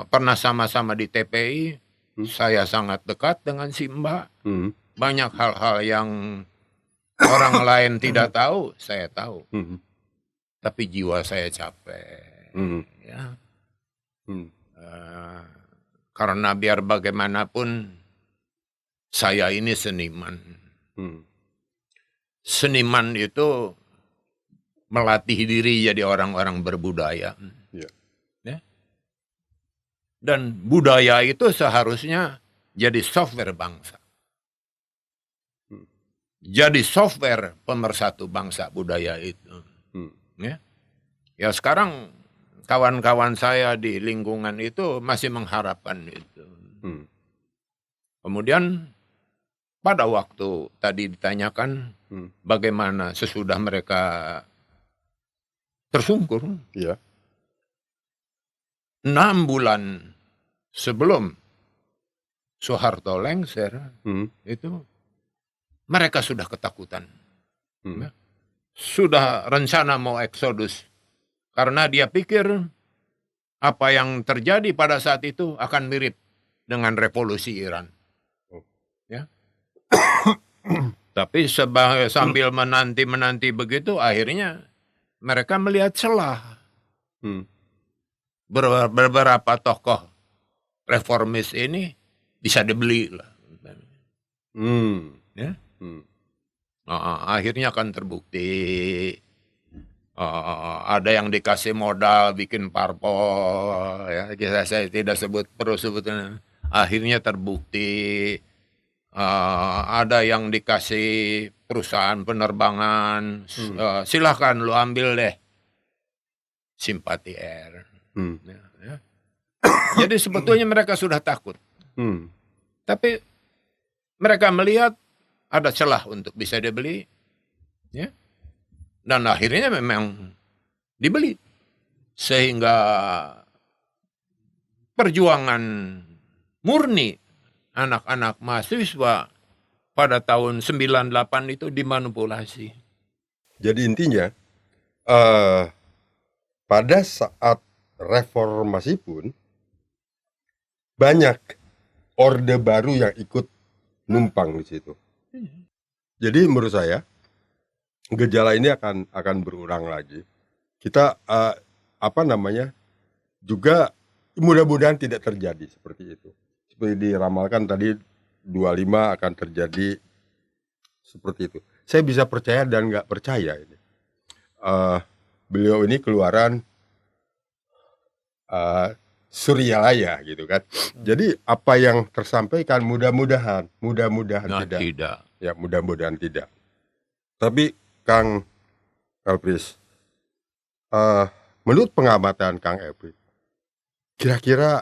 pernah sama-sama di TPI, saya sangat dekat dengan si Mbak. Banyak hal-hal yang orang lain tidak tahu, saya tahu. Tapi jiwa saya capek. Ya. Karena biar bagaimanapun saya ini seniman. Seniman itu melatih diri jadi orang-orang berbudaya. Ya. Dan budaya itu seharusnya jadi software bangsa. Jadi software pemersatu bangsa budaya itu. Ya sekarang kawan-kawan saya di lingkungan itu masih mengharapkan itu. Kemudian pada waktu tadi ditanyakan bagaimana sesudah mereka tersungkur. 6 bulan sebelum Soeharto lengser itu mereka sudah ketakutan. Sudah rencana mau eksodus. Karena dia pikir apa yang terjadi pada saat itu akan mirip dengan revolusi Iran. Ya. Tapi sambil menanti begitu, akhirnya mereka melihat celah. Beberapa tokoh reformis ini bisa dibeli lah. Ya. Akhirnya kan terbukti. Ada yang dikasih modal bikin parpol, ya saya tidak perlu sebutkan. Akhirnya terbukti. Ada yang dikasih perusahaan penerbangan, silahkan lu ambil deh, Simpati Air. Ya. Jadi sebetulnya mereka sudah takut, tapi mereka melihat ada celah untuk bisa dibeli, ya. Dan akhirnya memang dibeli. Sehingga perjuangan murni anak-anak mahasiswa pada tahun 98 itu dimanipulasi.
Jadi intinya pada saat reformasi pun banyak orde baru yang ikut numpang di situ. Jadi menurut saya gejala ini akan berulang lagi. Kita juga mudah-mudahan tidak terjadi seperti itu. Seperti diramalkan tadi 25 akan terjadi seperti itu. Saya bisa percaya dan nggak percaya ini. Beliau ini keluaran Suryalaya gitu kan. Jadi apa yang tersampaikan mudah-mudahan tidak. Ya, mudah-mudahan tidak. Tapi Kang Elpris, menurut pengamatan Kang Elpris, kira-kira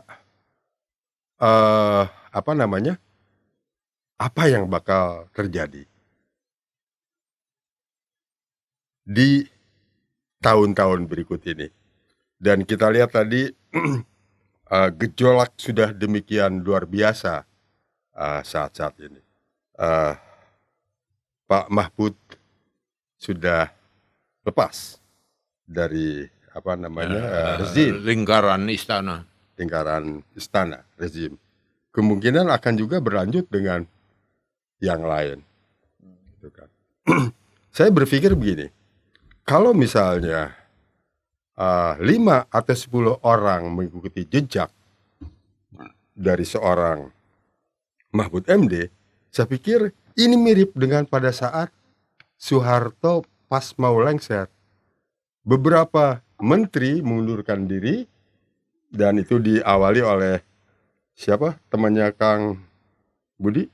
apa yang bakal terjadi di tahun-tahun berikut ini? Dan kita lihat tadi gejolak sudah demikian luar biasa saat-saat ini. Pak Mahfud sudah lepas dari rezim
lingkaran
istana rezim. Kemungkinan akan juga berlanjut dengan yang lain. Gitu kan. Saya berpikir begini, kalau misalnya 5 atau 10 orang mengikuti jejak dari seorang Mahfud MD, saya pikir ini mirip dengan pada saat Soeharto pas mau lengser. Beberapa menteri mengundurkan diri, dan itu diawali oleh siapa? Temannya Kang Budi,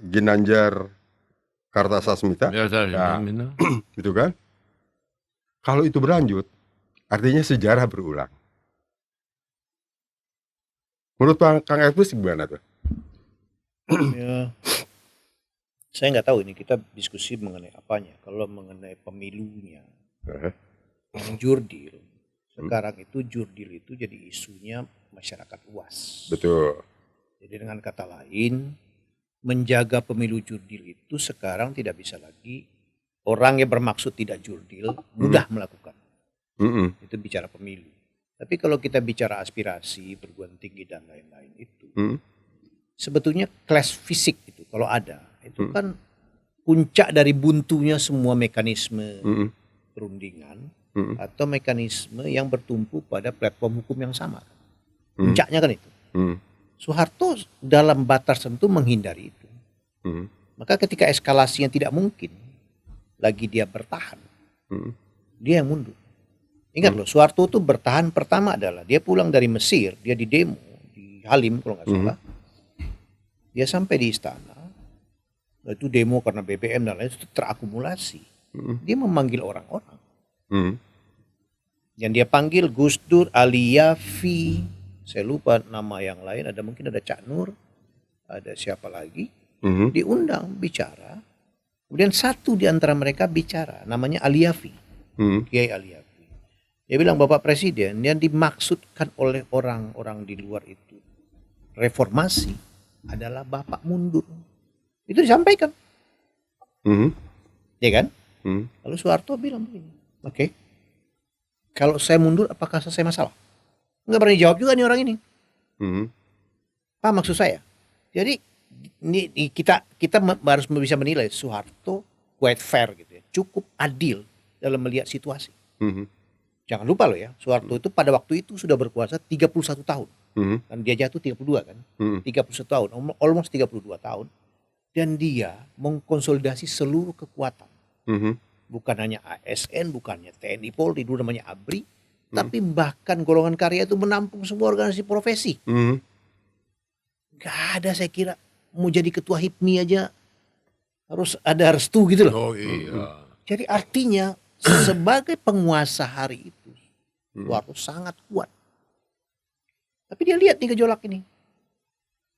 Ginanjar Kartasasmita. Nah, gitu kan? Kalau itu berlanjut, artinya sejarah berulang. Menurut Kang Elpris gimana tuh?
Ya, saya nggak tahu ini kita diskusi mengenai apanya. Kalau mengenai pemilunya, jurdil. Sekarang itu jurdil itu jadi isunya masyarakat luas.
Betul.
Jadi dengan kata lain, menjaga pemilu jurdil itu sekarang tidak bisa lagi orang yang bermaksud tidak jurdil mudah melakukan. Itu bicara pemilu. Tapi kalau kita bicara aspirasi, perguruan tinggi dan lain-lain itu, sebetulnya kelas fisik itu kalau ada, itu kan puncak dari buntunya semua mekanisme perundingan atau mekanisme yang bertumpu pada platform hukum yang sama. Puncaknya kan itu. Soeharto dalam batas tertentu menghindari itu. Maka ketika eskalasinya tidak mungkin lagi dia bertahan, dia yang mundur. Ingat loh, Soeharto itu bertahan pertama adalah dia pulang dari Mesir, dia di demo di Halim kalau nggak salah. Dia sampai di istana, itu demo karena BBM dan lain itu terakumulasi. Dia memanggil orang-orang. Yang dia panggil Gus Dur, Ali Yafi, saya lupa nama yang lain, mungkin ada Cak Nur, ada siapa lagi, diundang bicara. Kemudian satu di antara mereka bicara, namanya Ali Yafi, Kiai Ali Yafi. Dia bilang, Bapak Presiden, yang dimaksudkan oleh orang-orang di luar itu reformasi adalah Bapak mundur. Itu disampaikan. Ya kan? Lalu Soeharto bilang begini, oke. Kalau saya mundur, apakah selesai masalah? Nggak berani jawab juga nih orang ini. Apa maksud saya? Jadi ini kita harus bisa menilai Soeharto quite fair gitu ya, cukup adil dalam melihat situasi. Jangan lupa loh ya, Soeharto itu pada waktu itu sudah berkuasa 31 tahun. Dan dia jatuh 32 kan. 31 tahun, almost 32 tahun. Dan dia mengkonsolidasi seluruh kekuatan. Bukan hanya ASN, bukan hanya TNI Polri, dulu namanya ABRI. Tapi bahkan golongan karya itu menampung semua organisasi profesi. Gak ada saya kira, mau jadi ketua HIPMI aja harus ada restu gitu loh.
Oh iya.
Jadi artinya sebagai penguasa hari itu, Soeharto sangat kuat. Tapi dia lihat nih gejolak ini.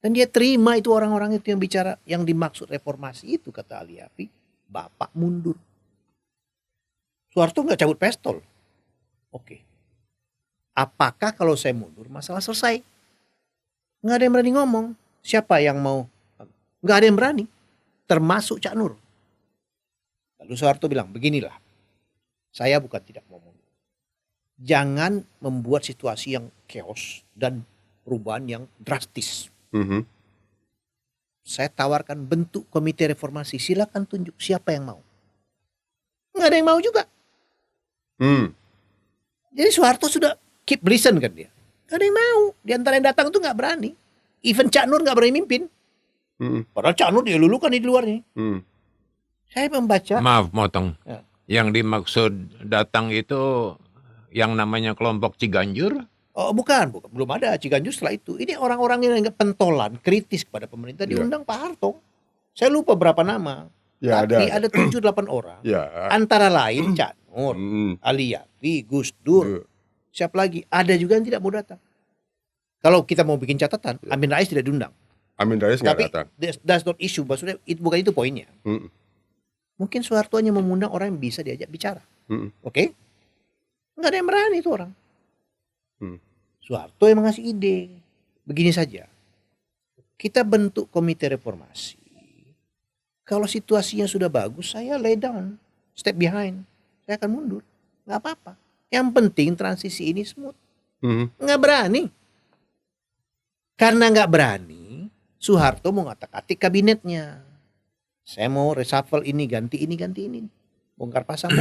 Dan dia terima itu orang-orang itu yang bicara, yang dimaksud reformasi itu kata Ali Yafi, Bapak mundur. Soeharto nggak cabut pistol. Oke. Apakah kalau saya mundur masalah selesai? Nggak ada yang berani ngomong. Siapa yang mau? Nggak ada yang berani. Termasuk Cak Nur. Lalu Soeharto bilang, beginilah. Saya bukan tidak mau mundur. Jangan membuat situasi yang chaos dan perubahan yang drastis. Saya tawarkan bentuk komite reformasi. Silakan tunjuk siapa yang mau. Nggak ada yang mau juga. Jadi Soeharto sudah keep listen kan dia. Gak ada yang mau. Di antara yang datang tuh nggak berani. Even Cak Nur nggak berani mimpin. Padahal Cak Nur dia lulu kan di luar nih. Saya membaca.
Maaf motong.
Ya.
Yang dimaksud datang itu yang namanya kelompok Ciganjur?
Oh bukan, belum ada Ciganjur setelah itu. Ini orang-orang yang nggak pentolan, kritis kepada pemerintah diundang Pak Harto. Saya lupa berapa nama.
Ya,
Tapi ada 7-8 orang.
Ya.
Antara lain Cak Nur, Ali Yafi, Gus Dur. Siapa lagi? Ada juga yang tidak mau datang. Kalau kita mau bikin catatan, Amin Rais tidak diundang.
Amin Rais nggak
Tapi
datang.
that's not issue. Maksudnya bukan itu poinnya. Mungkin Soeharto hanya mengundang orang yang bisa diajak bicara. Oke? Nggak ada yang berani itu orang. Soeharto yang mengasih ide. Begini saja. Kita bentuk komite reformasi. Kalau situasinya sudah bagus, saya lay down. Step behind. Saya akan mundur. Nggak apa-apa. Yang penting transisi ini smooth. Nggak berani. Karena nggak berani, Soeharto mau ngotak-atik kabinetnya. Saya mau reshuffle ini, ganti ini. Bongkar pasang.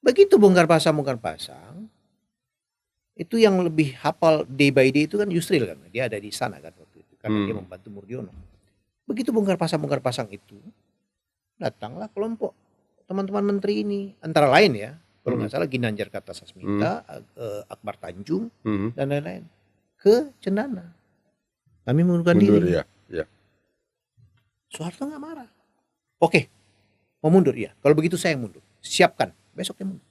Begitu bongkar pasang. Itu yang lebih hafal day by day itu kan Yusril kan. Dia ada di sana kan waktu itu. Karena dia membantu Murdiono. Begitu bongkar pasang itu. Datanglah kelompok teman-teman menteri ini. Antara lain ya. Kalau nggak salah Ginanjar Kartasasmita, Akbar Tanjung, dan lain-lain. Ke Cendana. Kami mengundurkan diri.
Ya.
Soeharto nggak marah. Oke. Mau mundur ya. Kalau begitu saya yang mundur. Siapkan. Besok dia mundur.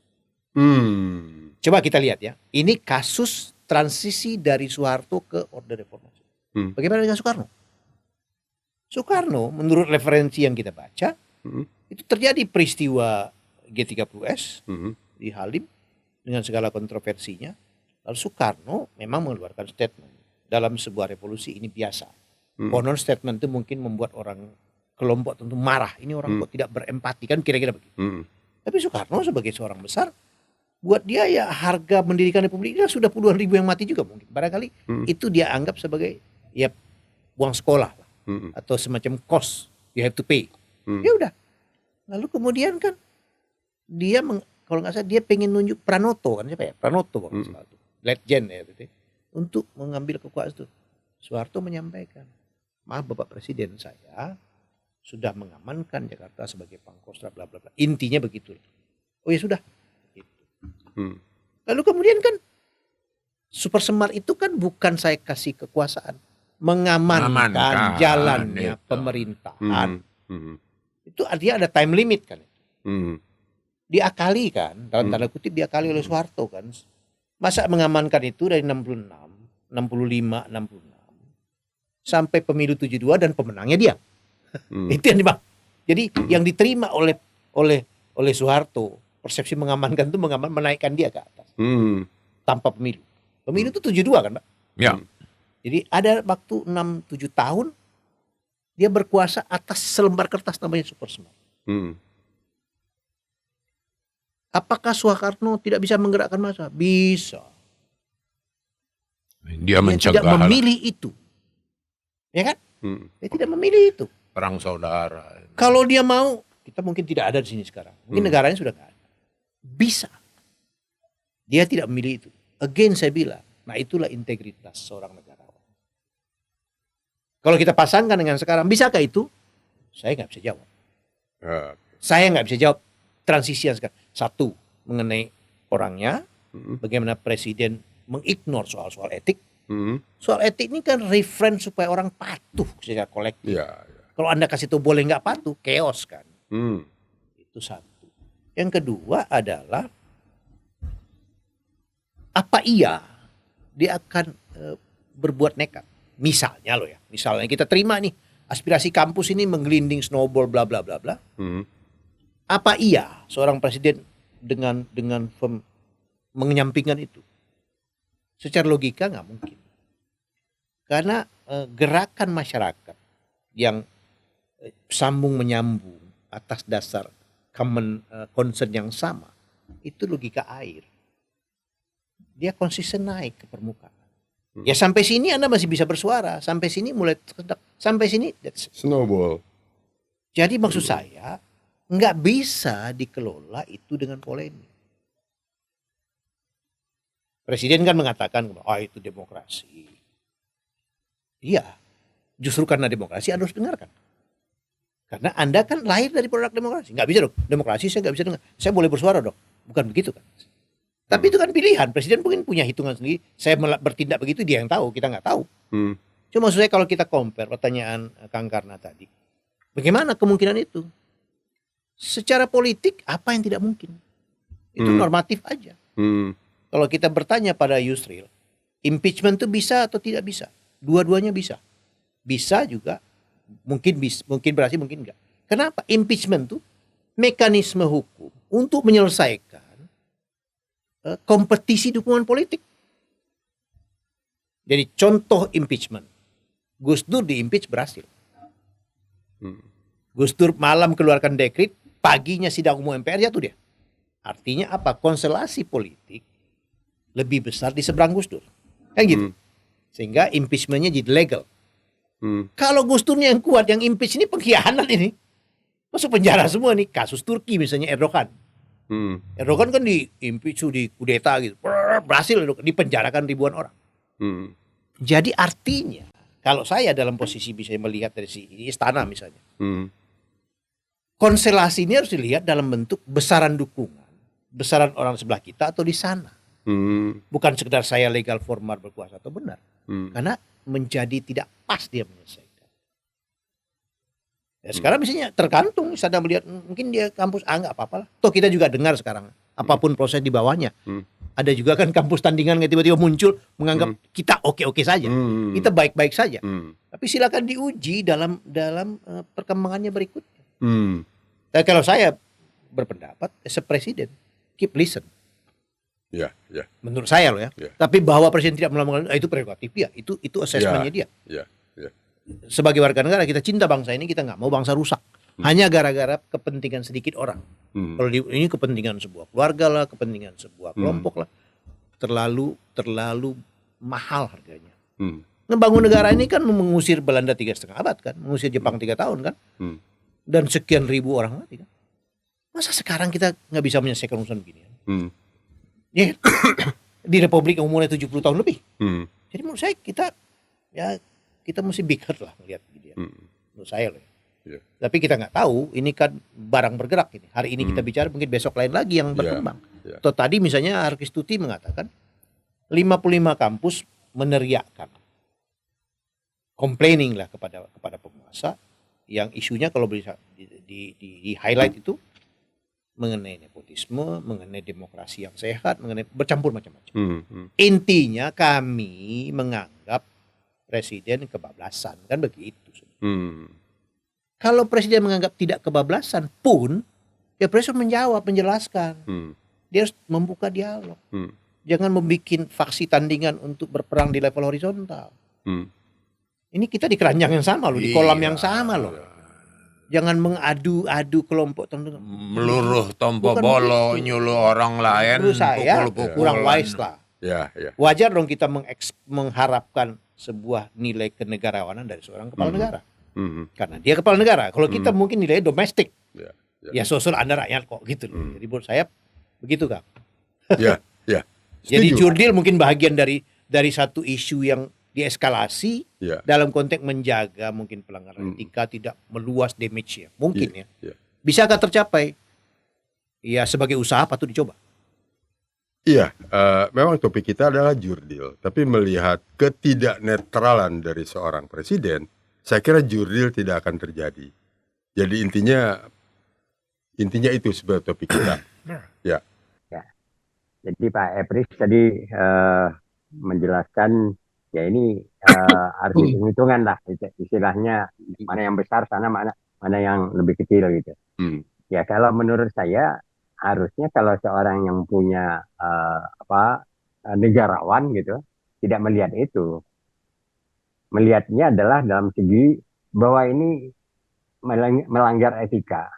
Coba kita lihat ya. Ini kasus transisi dari Soeharto ke Orde Reformasi. Bagaimana dengan Soekarno? Soekarno menurut referensi yang kita baca, itu terjadi peristiwa G30S di Halim dengan segala kontroversinya. Lalu Soekarno memang mengeluarkan statement. Dalam sebuah revolusi ini biasa. Konon statement itu mungkin membuat orang kelompok tentu marah. Ini orang kok tidak berempati kan kira-kira begitu. Tapi Soekarno sebagai seorang besar, buat dia ya harga mendirikan republik ini sudah puluhan ribu yang mati juga mungkin. Barangkali itu dia anggap sebagai ya uang sekolah lah. Atau semacam cost you have to pay. Ya udah. Lalu kemudian kan dia kalau nggak salah dia pengen nunjuk Pranoto kan siapa ya? Pranoto kalau nggak salah itu. Letjen ya gitu. Untuk mengambil kekuasaan itu. Soeharto menyampaikan, maaf Bapak Presiden, saya sudah mengamankan Jakarta sebagai Pangkostrat bla bla bla. Intinya begitu. Oh ya sudah. Gitu. Lalu kemudian kan Super Semar itu kan bukan saya kasih kekuasaan, mengamankan jalannya itu. Pemerintahan. Itu artinya ada time limit kan. Diakali kan, dalam tanda kutip diakali oleh Soeharto kan. Masa mengamankan itu dari 65, 66 sampai pemilu 72 dan pemenangnya dia. Itu yang jadi yang diterima oleh Soeharto, persepsi mengamankan itu menaikkan dia ke atas. Tanpa pemilu. Pemilu itu 72 kan, Pak?
Ya.
Jadi ada waktu 6-7 tahun dia berkuasa atas selembar kertas namanya Super Semar. Apakah Soekarno tidak bisa menggerakkan massa? Bisa.
Dia mencegah.
Tidak memilih itu. Ya kan? Dia tidak memilih itu.
Perang saudara.
Kalau dia mau, kita mungkin tidak ada di sini sekarang. Mungkin negaranya sudah tidak ada. Bisa. Dia tidak memilih itu. Again saya bilang, nah itulah integritas seorang negarawan. Kalau kita pasangkan dengan sekarang, bisakah itu? Saya nggak bisa jawab. Saya nggak bisa jawab transisi yang sekarang. Satu, mengenai orangnya, bagaimana presiden mengignore soal-soal etik. Soal etik ini kan reference supaya orang patuh secara kolektif. Kalau Anda kasih tahu boleh nggak patuh, chaos kan. Itu satu. Yang kedua adalah apa iya dia akan berbuat nekat. Misalnya loh ya, misalnya kita terima nih aspirasi kampus ini menggelinding snowball bla bla bla bla. Apa iya seorang presiden dengan menyampingkan itu? Secara logika nggak mungkin. Karena gerakan masyarakat yang sambung menyambung atas dasar common concern yang sama, itu logika air. Dia konsisten naik ke permukaan. Ya sampai sini Anda masih bisa bersuara, sampai sini mulai tersedak, sampai sini
snowball.
Jadi maksud saya nggak bisa dikelola itu dengan polemik. Presiden kan mengatakan, oh itu demokrasi. Iya, justru karena demokrasi Anda harus dengarkan. Karena Anda kan lahir dari produk demokrasi. Nggak bisa dong, demokrasi saya nggak bisa dengar. Saya boleh bersuara dong, bukan begitu kan. Tapi itu kan pilihan, Presiden mungkin punya hitungan sendiri. Saya bertindak begitu, dia yang tahu, kita nggak tahu. Cuma maksud saya kalau kita compare pertanyaan Kang Karna tadi, bagaimana kemungkinan itu? Secara politik, apa yang tidak mungkin? Itu normatif aja. Kalau kita bertanya pada Yusril, impeachment itu bisa atau tidak bisa? Dua-duanya bisa. Bisa juga, mungkin berhasil, mungkin enggak. Kenapa? Impeachment itu mekanisme hukum untuk menyelesaikan kompetisi dukungan politik. Jadi contoh impeachment, Gus Dur di-impeach berhasil. Gus Dur malam keluarkan dekret, paginya sidang umum MPR jatuh dia. Artinya apa? Konstelasi politik lebih besar di seberang Gus Dur. Kan gitu. Sehingga impeachment-nya jadi legal. Kalau Gus Durnya yang kuat, yang impeach ini pengkhianat ini. Masuk penjara semua nih. Kasus Turki misalnya Erdogan. Erdogan kan di-impeach, di kudeta gitu. Berhasil dipenjarakan ribuan orang. Jadi artinya, kalau saya dalam posisi bisa melihat dari istana misalnya. Konstelasi ini harus dilihat dalam bentuk besaran dukungan. Besaran orang sebelah kita atau di sana. Bukan sekedar saya legal formal berkuasa atau benar. Karena menjadi tidak pas dia menyelesaikan. Ya, sekarang misalnya tergantung, saya melihat mungkin dia kampus nggak apa-apa lah. Toh kita juga dengar sekarang apapun proses di bawahnya. Ada juga kan kampus tandingan yang tiba-tiba muncul menganggap kita oke-oke saja. Kita baik-baik saja. Tapi silakan diuji dalam perkembangannya berikutnya. Dan kalau saya berpendapat as a presiden, keep listen.
Ya.
Menurut saya loh ya. Tapi bahwa presiden tidak melakukan itu prerogatif dia, itu asesmennya dia.
Ya.
Sebagai warga negara kita cinta bangsa ini, kita nggak mau bangsa rusak. Hanya gara-gara kepentingan sedikit orang. Kalau ini kepentingan sebuah keluarga lah, kepentingan sebuah kelompok lah, terlalu mahal harganya. Ngebangun negara ini kan mengusir Belanda 3,5 abad kan, mengusir Jepang 3 tahun kan, dan sekian ribu orang mati kan. Masa sekarang kita nggak bisa menyelesaikan urusan begini? Ya, di Republik yang umurnya 70 tahun lebih. Jadi menurut saya kita mesti big heart lah melihat gitu ya. Menurut saya loh. Ya. Tapi kita nggak tahu, ini kan barang bergerak ini. Hari ini kita bicara, mungkin besok lain lagi yang berkembang. Atau tadi misalnya Arkistuti mengatakan 55 kampus meneriakkan, complaining lah kepada penguasa, yang isunya kalau bisa di highlight itu mengenai nepotisme, mengenai demokrasi yang sehat, mengenai bercampur macam-macam. Intinya kami menganggap presiden kebablasan, kan begitu. Kalau presiden menganggap tidak kebablasan pun, ya presiden menjawab, menjelaskan. Dia harus membuka dialog. Jangan membuat faksi tandingan untuk berperang di level horizontal. Ini kita di keranjang yang sama loh, di kolam yang sama loh. Jangan mengadu-adu kelompok tertentu.
Meluruh tompo bolo, nyuluh orang lain,
menurut saya
pukul-pukulan.
kurang wise lah.
Ya.
Wajar dong kita mengharapkan sebuah nilai kenegarawanan dari seorang kepala negara. Karena dia kepala negara. Kalau kita mungkin nilainya domestik. Ya sosok Anda rakyat kok gitu loh. Jadi menurut saya begitu Kang.
Ya.
Jadi Jurdil mungkin bahagian dari satu isu yang dieskalasi dalam konteks menjaga mungkin pelanggaran etika tidak meluas damage-nya. Mungkin ya. Bisakah tercapai? Ya sebagai usaha patut dicoba.
Iya, memang topik kita adalah Jurdil. Tapi melihat ketidaknetralan dari seorang presiden, saya kira Jurdil tidak akan terjadi. Jadi intinya itu sebagai topik kita. Ya.
Jadi Pak Epris tadi menjelaskan ya ini harus hitung-hitungan lah istilahnya, mana yang besar sana, mana yang lebih kecil gitu. Ya kalau menurut saya harusnya kalau seorang yang punya negarawan gitu tidak melihat itu, melihatnya adalah dalam segi bahwa ini melanggar etika,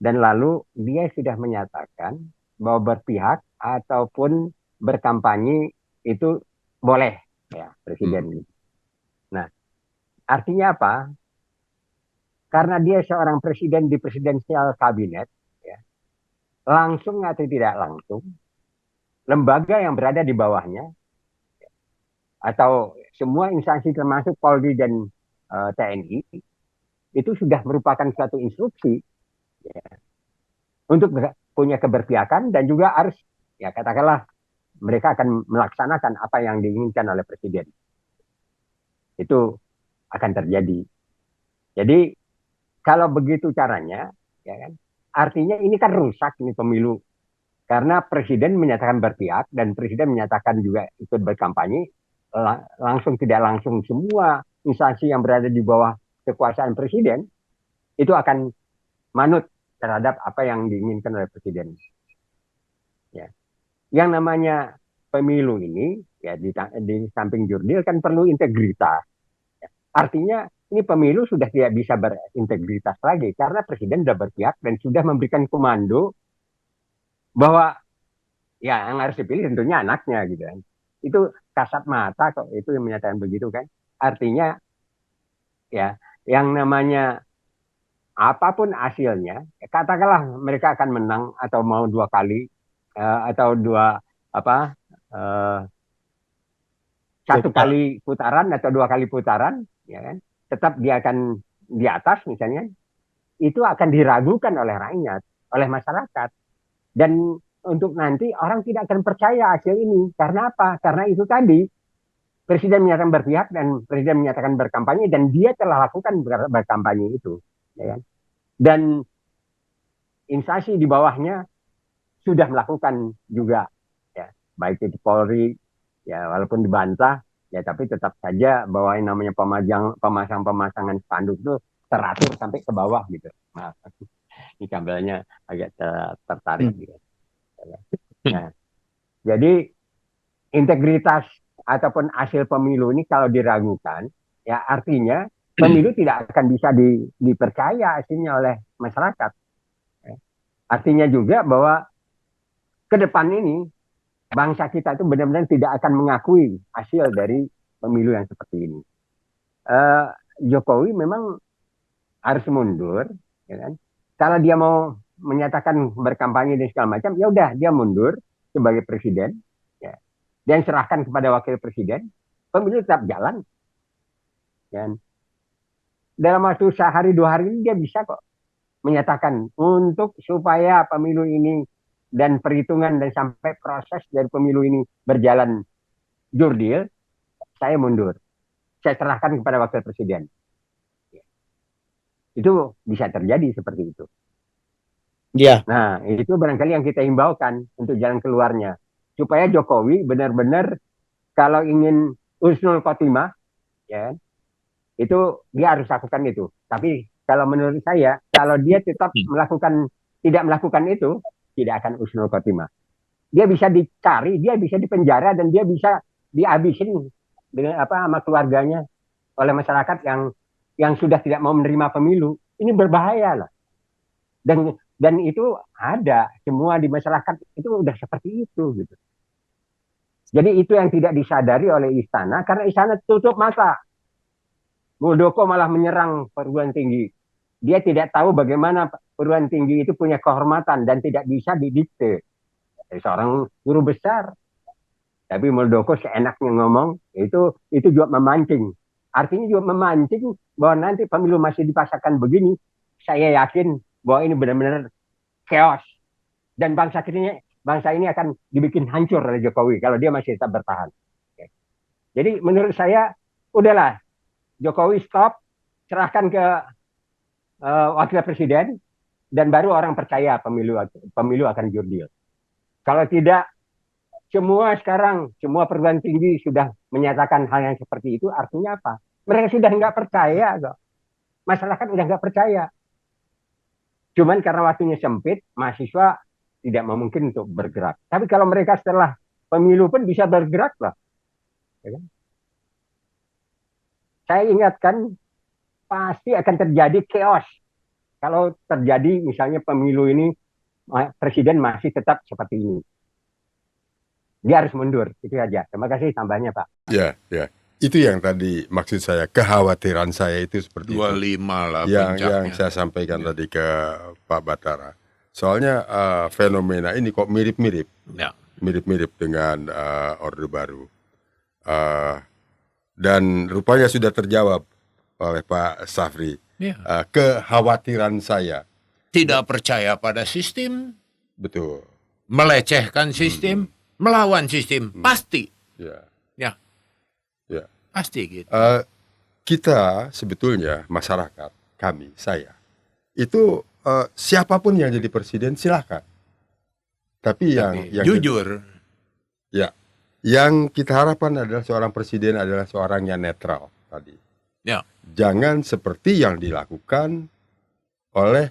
dan lalu dia sudah menyatakan bahwa berpihak ataupun berkampanye itu boleh ya presiden. Nah, artinya apa? Karena dia seorang presiden di presidensial kabinet, ya, langsung atau tidak langsung,
lembaga yang berada di bawahnya atau semua instansi termasuk Polri dan TNI itu sudah merupakan suatu instruksi ya, untuk punya keberpihakan dan juga harus ya katakanlah mereka akan melaksanakan apa yang diinginkan oleh presiden. Itu akan terjadi. Jadi kalau begitu caranya, ya kan, artinya ini kan rusak ini pemilu. Karena presiden menyatakan berpihak dan presiden menyatakan juga ikut berkampanye, langsung tidak langsung semua instansi yang berada di bawah kekuasaan presiden itu akan manut terhadap apa yang diinginkan oleh presiden. Ya. Yang namanya pemilu ini ya di samping jurdil kan perlu integritas. Ya. Artinya ini pemilu sudah tidak bisa berintegritas lagi karena presiden sudah berpihak dan sudah memberikan komando bahwa ya yang harus dipilih tentunya anaknya gitu kan. Itu kasat mata kok itu yang menyatakan begitu kan. Artinya ya yang namanya apapun hasilnya, katakanlah mereka akan menang atau mau 2 kali atau 1 kali putaran atau 2 kali putaran, ya kan, tetap dia akan di atas misalnya, itu akan diragukan oleh rakyat, oleh masyarakat. Dan untuk nanti orang tidak akan percaya hasil ini. Karena apa? Karena itu tadi, presiden menyatakan berpihak dan presiden menyatakan berkampanye dan dia telah lakukan berkampanye itu. Ya kan? Dan instansi di bawahnya sudah melakukan juga. Ya, baik itu Polri, ya walaupun dibantah, ya tapi tetap saja bahwa yang namanya pemasangan spanduk itu teratur sampai ke bawah gitu. Maaf. Ini kabelnya agak tertarik gitu. Nah, jadi integritas ataupun hasil pemilu ini kalau diragukan, ya artinya pemilu tidak akan bisa dipercaya hasilnya oleh masyarakat. Artinya juga bahwa ke depan ini bangsa kita itu benar-benar tidak akan mengakui hasil dari pemilu yang seperti ini. Jokowi memang harus mundur, ya kan? Kalau dia mau menyatakan berkampanye dan segala macam, ya udah dia mundur sebagai presiden, ya. Dan serahkan kepada wakil presiden, pemilu tetap jalan. Dan dalam waktu sehari 2 hari ini dia bisa kok menyatakan untuk supaya pemilu ini dan perhitungan dan sampai proses dari pemilu ini berjalan jurdil, saya mundur. Saya serahkan kepada wakil presiden. Itu bisa terjadi seperti itu.
Ya.
Nah, itu barangkali yang kita himbaukan untuk jalan keluarnya. Supaya Jokowi benar-benar kalau ingin husnul khotimah, ya, itu dia harus lakukan itu. Tapi kalau menurut saya, kalau dia tetap tidak melakukan itu, tidak akan husnul khotimah. Dia bisa dicari, dia bisa dipenjara, dan dia bisa dihabisin dengan sama keluarganya oleh masyarakat yang sudah tidak mau menerima pemilu. Ini berbahaya lah. Dan itu ada semua di masyarakat itu udah seperti itu gitu. Jadi itu yang tidak disadari oleh istana karena istana tutup mata. Muldoko malah menyerang perguruan tinggi. Dia tidak tahu bagaimana perguruan tinggi itu punya kehormatan dan tidak bisa didikte. Seorang guru besar. Tapi Muldoko seenaknya ngomong itu juga memancing. Artinya juga memancing bahwa nanti pemilu masih dipasarkan begini. Saya yakin bahwa ini benar-benar chaos dan bangsa ini akan dibikin hancur oleh Jokowi kalau dia masih tetap bertahan. Oke. Jadi menurut saya udahlah Jokowi stop, serahkan ke wakil presiden dan baru orang percaya pemilu akan jurdil. Kalau tidak semua perguruan tinggi sudah menyatakan hal yang seperti itu, artinya apa? Mereka sudah nggak percaya kok. Masyarakat udah nggak percaya. Cuman karena waktunya sempit, mahasiswa tidak memungkinkan untuk bergerak. Tapi kalau mereka setelah pemilu pun bisa bergerak lah. Ya kan? Saya ingatkan, pasti akan terjadi chaos. Kalau terjadi misalnya pemilu ini, presiden masih tetap seperti ini. Dia harus mundur, itu saja. Terima kasih tambahnya Pak.
Ya. Itu yang tadi maksud saya, kekhawatiran saya itu seperti
25
itu.
lah
Yang saya sampaikan tadi ke Pak Batara. Soalnya fenomena ini kok mirip-mirip.
Ya.
mirip-mirip dengan Orde Baru. Dan rupanya sudah terjawab oleh Pak Safri kekhawatiran saya.
Tidak percaya pada sistem,
Betul.
melecehkan sistem, melawan sistem, pasti.
Ya.
Pasti gitu.
Kita sebetulnya masyarakat, saya itu siapapun yang jadi presiden silakan. Tapi yang
jujur.
Yang kita harapkan adalah seorang presiden adalah seorang yang netral tadi.
Ya.
Jangan seperti yang dilakukan oleh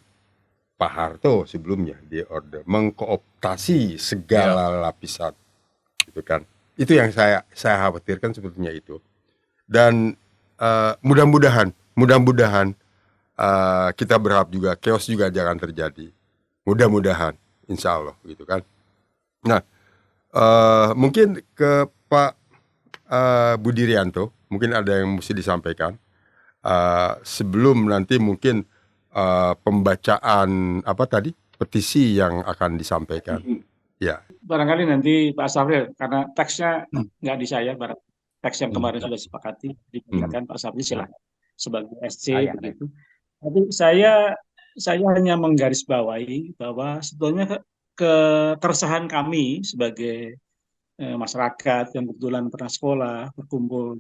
Pak Harto sebelumnya di Orde, mengkooptasi segala lapisan, gitu kan? Itu yang saya khawatirkan sebetulnya itu. Dan mudah-mudahan kita berharap juga chaos juga jangan terjadi. Mudah-mudahan, insya Allah, gitu kan? Nah, mungkin ke Pak Budi Rianto, mungkin ada yang mesti disampaikan sebelum nanti mungkin pembacaan petisi yang akan disampaikan. Ya.
Barangkali nanti Pak Safri, karena teksnya nggak di saya, teks yang kemarin sudah disepakati dibacakan Pak Safri, silahkan sebagai SC begitu. Tapi saya hanya menggarisbawahi bahwa sebetulnya keresahan kami sebagai masyarakat yang kebetulan pernah sekolah, berkumpul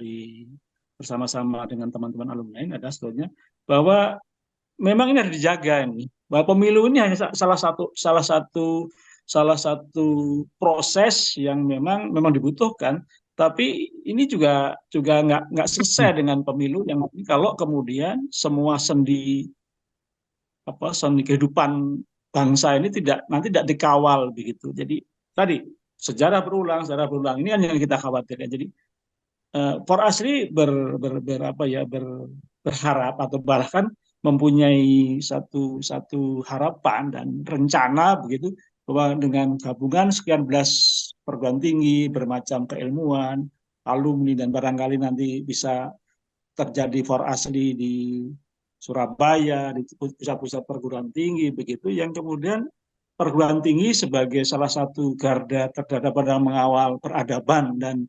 bersama-sama dengan teman-teman alumni adalah sebetulnya bahwa memang ini harus dijaga ini. Bahwa pemilu ini hanya salah satu proses yang memang dibutuhkan, tapi ini juga nggak selesai dengan pemilu yang kalau kemudian semua sendi kehidupan bangsa ini tidak dikawal begitu. Jadi tadi sejarah berulang ini kan yang kita khawatirkan. Jadi For Asri berharap atau bahkan mempunyai satu harapan dan rencana begitu bahwa dengan gabungan sekian belas perguruan tinggi, bermacam keilmuan, alumni, dan barangkali nanti bisa terjadi For Asri di Surabaya, di pusat-pusat perguruan tinggi begitu, yang kemudian perguruan tinggi sebagai salah satu garda terdepan dalam mengawal peradaban dan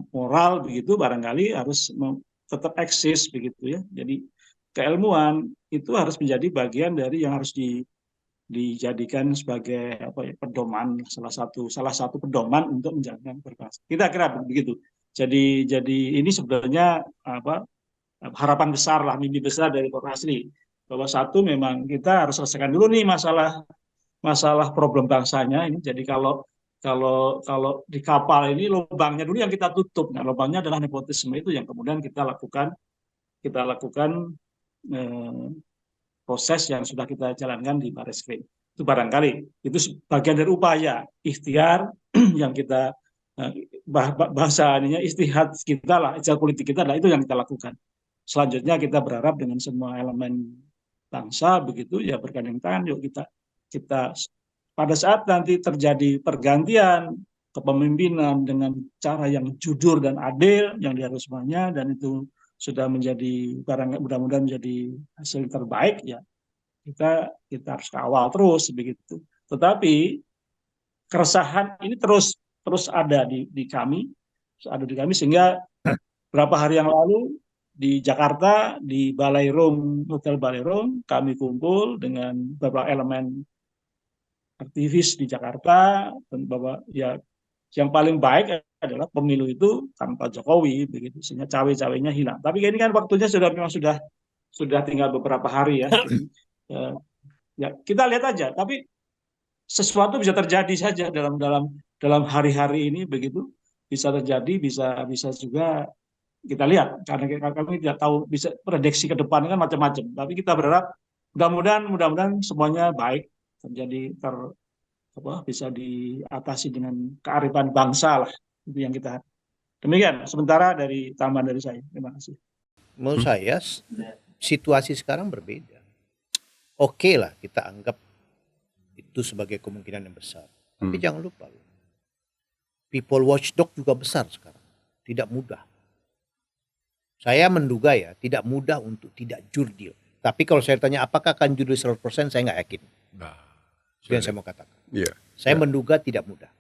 moral begitu, barangkali harus tetap eksis begitu ya. Jadi keilmuan itu harus menjadi bagian dari yang harus dijadikan sebagai pedoman, salah satu pedoman untuk menjaga berbangsa. Kita kira begitu. Jadi ini sebenarnya harapan besar lah, mimpi besar dari For Asri, bahwa satu memang kita harus selesaikan dulu nih masalah problem bangsanya ini. Jadi kalau di kapal ini lubangnya dulu yang kita tutup. Nah, lubangnya adalah nepotisme, itu yang kemudian kita lakukan proses yang sudah kita jalankan di Barreskrim. Itu barangkali itu bagian dari upaya ikhtiar yang kita bahasanya istihad kita lah, ikhtiar politik kita lah, itu yang kita lakukan. Selanjutnya kita berharap dengan semua elemen bangsa begitu ya bergandeng tangan, yuk kita pada saat nanti terjadi pergantian kepemimpinan dengan cara yang jujur dan adil yang diharus semuanya, dan itu sudah menjadi mudah-mudahan menjadi hasil terbaik ya, kita harus kawal terus begitu. Tetapi keresahan ini terus ada di kami sehingga beberapa hari yang lalu di Jakarta, di Hotel Baleirung, kami kumpul dengan beberapa elemen aktivis di Jakarta, dan bahwa ya yang paling baik adalah pemilu itu tanpa Jokowi begitu, sehingga cawe-cawenya hilang. Tapi ini kan waktunya sudah tinggal beberapa hari ya. Ya kita lihat aja. Tapi sesuatu bisa terjadi saja dalam hari-hari ini begitu, bisa terjadi, bisa juga kita lihat, karena kami tidak tahu, bisa prediksi ke depan kan macam-macam. Tapi kita berharap mudah-mudahan semuanya baik, bisa diatasi dengan kearifan bangsa lah, itu yang kita. Demikian sementara dari tambahan dari saya. Terima kasih.
Menurut saya situasi sekarang berbeda. Oke lah kita anggap itu sebagai kemungkinan yang besar. Tapi jangan lupa, people watchdog juga besar sekarang. Tidak mudah. Saya menduga ya, tidak mudah untuk tidak jurdil. Tapi kalau saya tanya apakah akan jurdil 100%, saya nggak yakin. Itu yang saya mau katakan. Saya menduga tidak mudah.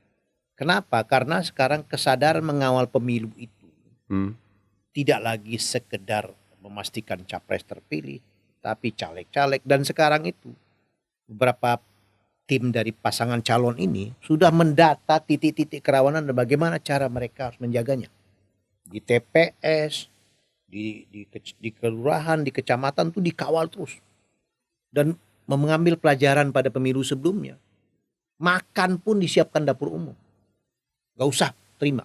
Kenapa? Karena sekarang kesadaran mengawal pemilu itu tidak lagi sekedar memastikan capres terpilih, tapi caleg-caleg. Dan sekarang itu beberapa tim dari pasangan calon ini sudah mendata titik-titik kerawanan dan bagaimana cara mereka harus menjaganya. Di TPS, di kelurahan, di kecamatan tuh dikawal terus. Dan mengambil pelajaran pada pemilu sebelumnya. Makan pun disiapkan dapur umum. Gak usah terima.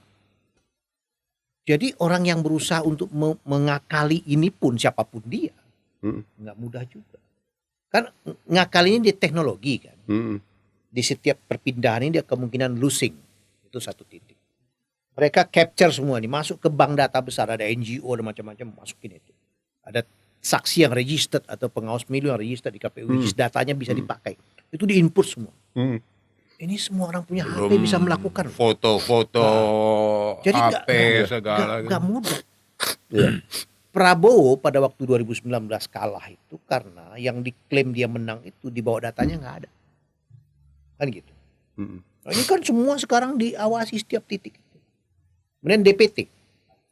Jadi orang yang berusaha untuk mengakali ini pun siapapun dia, nggak mudah juga. Kan ngakali ini di teknologi kan. Di setiap perpindahan ini dia kemungkinan losing. Itu satu titik. Mereka capture semua ini, masuk ke bank data besar, ada NGO dan macam-macam masukin itu. Ada saksi yang registered atau pengawas pemilu yang registered di KPU, datanya bisa dipakai. Itu di-input semua. Ini semua orang punya HP bisa melakukan.
Foto-foto,
jadi
HP segala.
Gak mudah. Prabowo pada waktu 2019 kalah itu karena yang diklaim dia menang itu di bawah datanya nggak ada. Kan gitu. Nah, ini kan semua sekarang diawasi setiap titik. Kemudian DPT.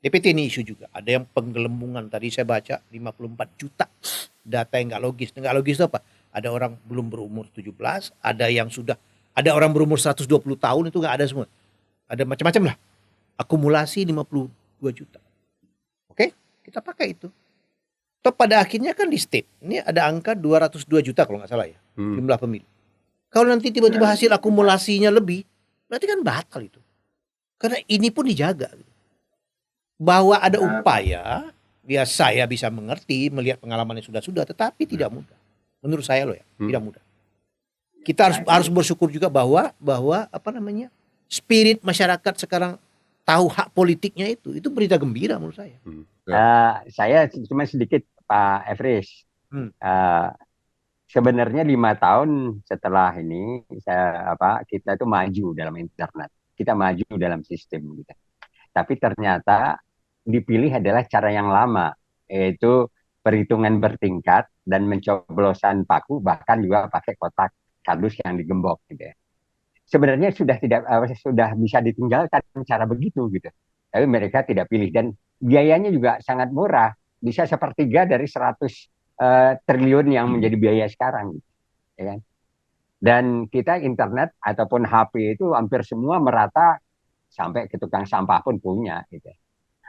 DPT ini isu juga. Ada yang penggelembungan. Tadi saya baca 54 juta data yang nggak logis. Nggak logis itu apa? Ada orang belum berumur 17, ada yang sudah, ada orang berumur 120 tahun itu nggak ada semua. Ada macam-macam lah. Akumulasi 52 juta. Oke, kita pakai itu. Toh pada akhirnya kan di state. Ini ada angka 202 juta kalau nggak salah ya. Jumlah pemilih. Kalau nanti tiba-tiba hasil akumulasinya lebih, berarti kan batal itu. Karena ini pun dijaga. Bahwa ada upaya, ya saya bisa mengerti, melihat pengalaman yang sudah-sudah, tetapi tidak mudah. Menurut saya loh ya, tidak mudah. Kita harus bersyukur juga bahwa spirit masyarakat sekarang tahu hak politiknya itu berita gembira menurut saya.
Saya cuma sedikit Pak Efris. Sebenarnya 5 tahun setelah ini kita itu maju dalam internet, kita maju dalam sistem kita. Tapi ternyata dipilih adalah cara yang lama, yaitu perhitungan bertingkat dan mencoblosan paku, bahkan juga pakai kotak kardus yang digembok gitu ya. Sebenarnya sudah bisa ditinggalkan cara begitu gitu. Tapi mereka tidak pilih dan biayanya juga sangat murah, bisa 1/3 dari 100 triliun yang menjadi biaya sekarang, ya kan? Dan kita internet ataupun HP itu hampir semua merata, sampai ke tukang sampah pun punya, gitu.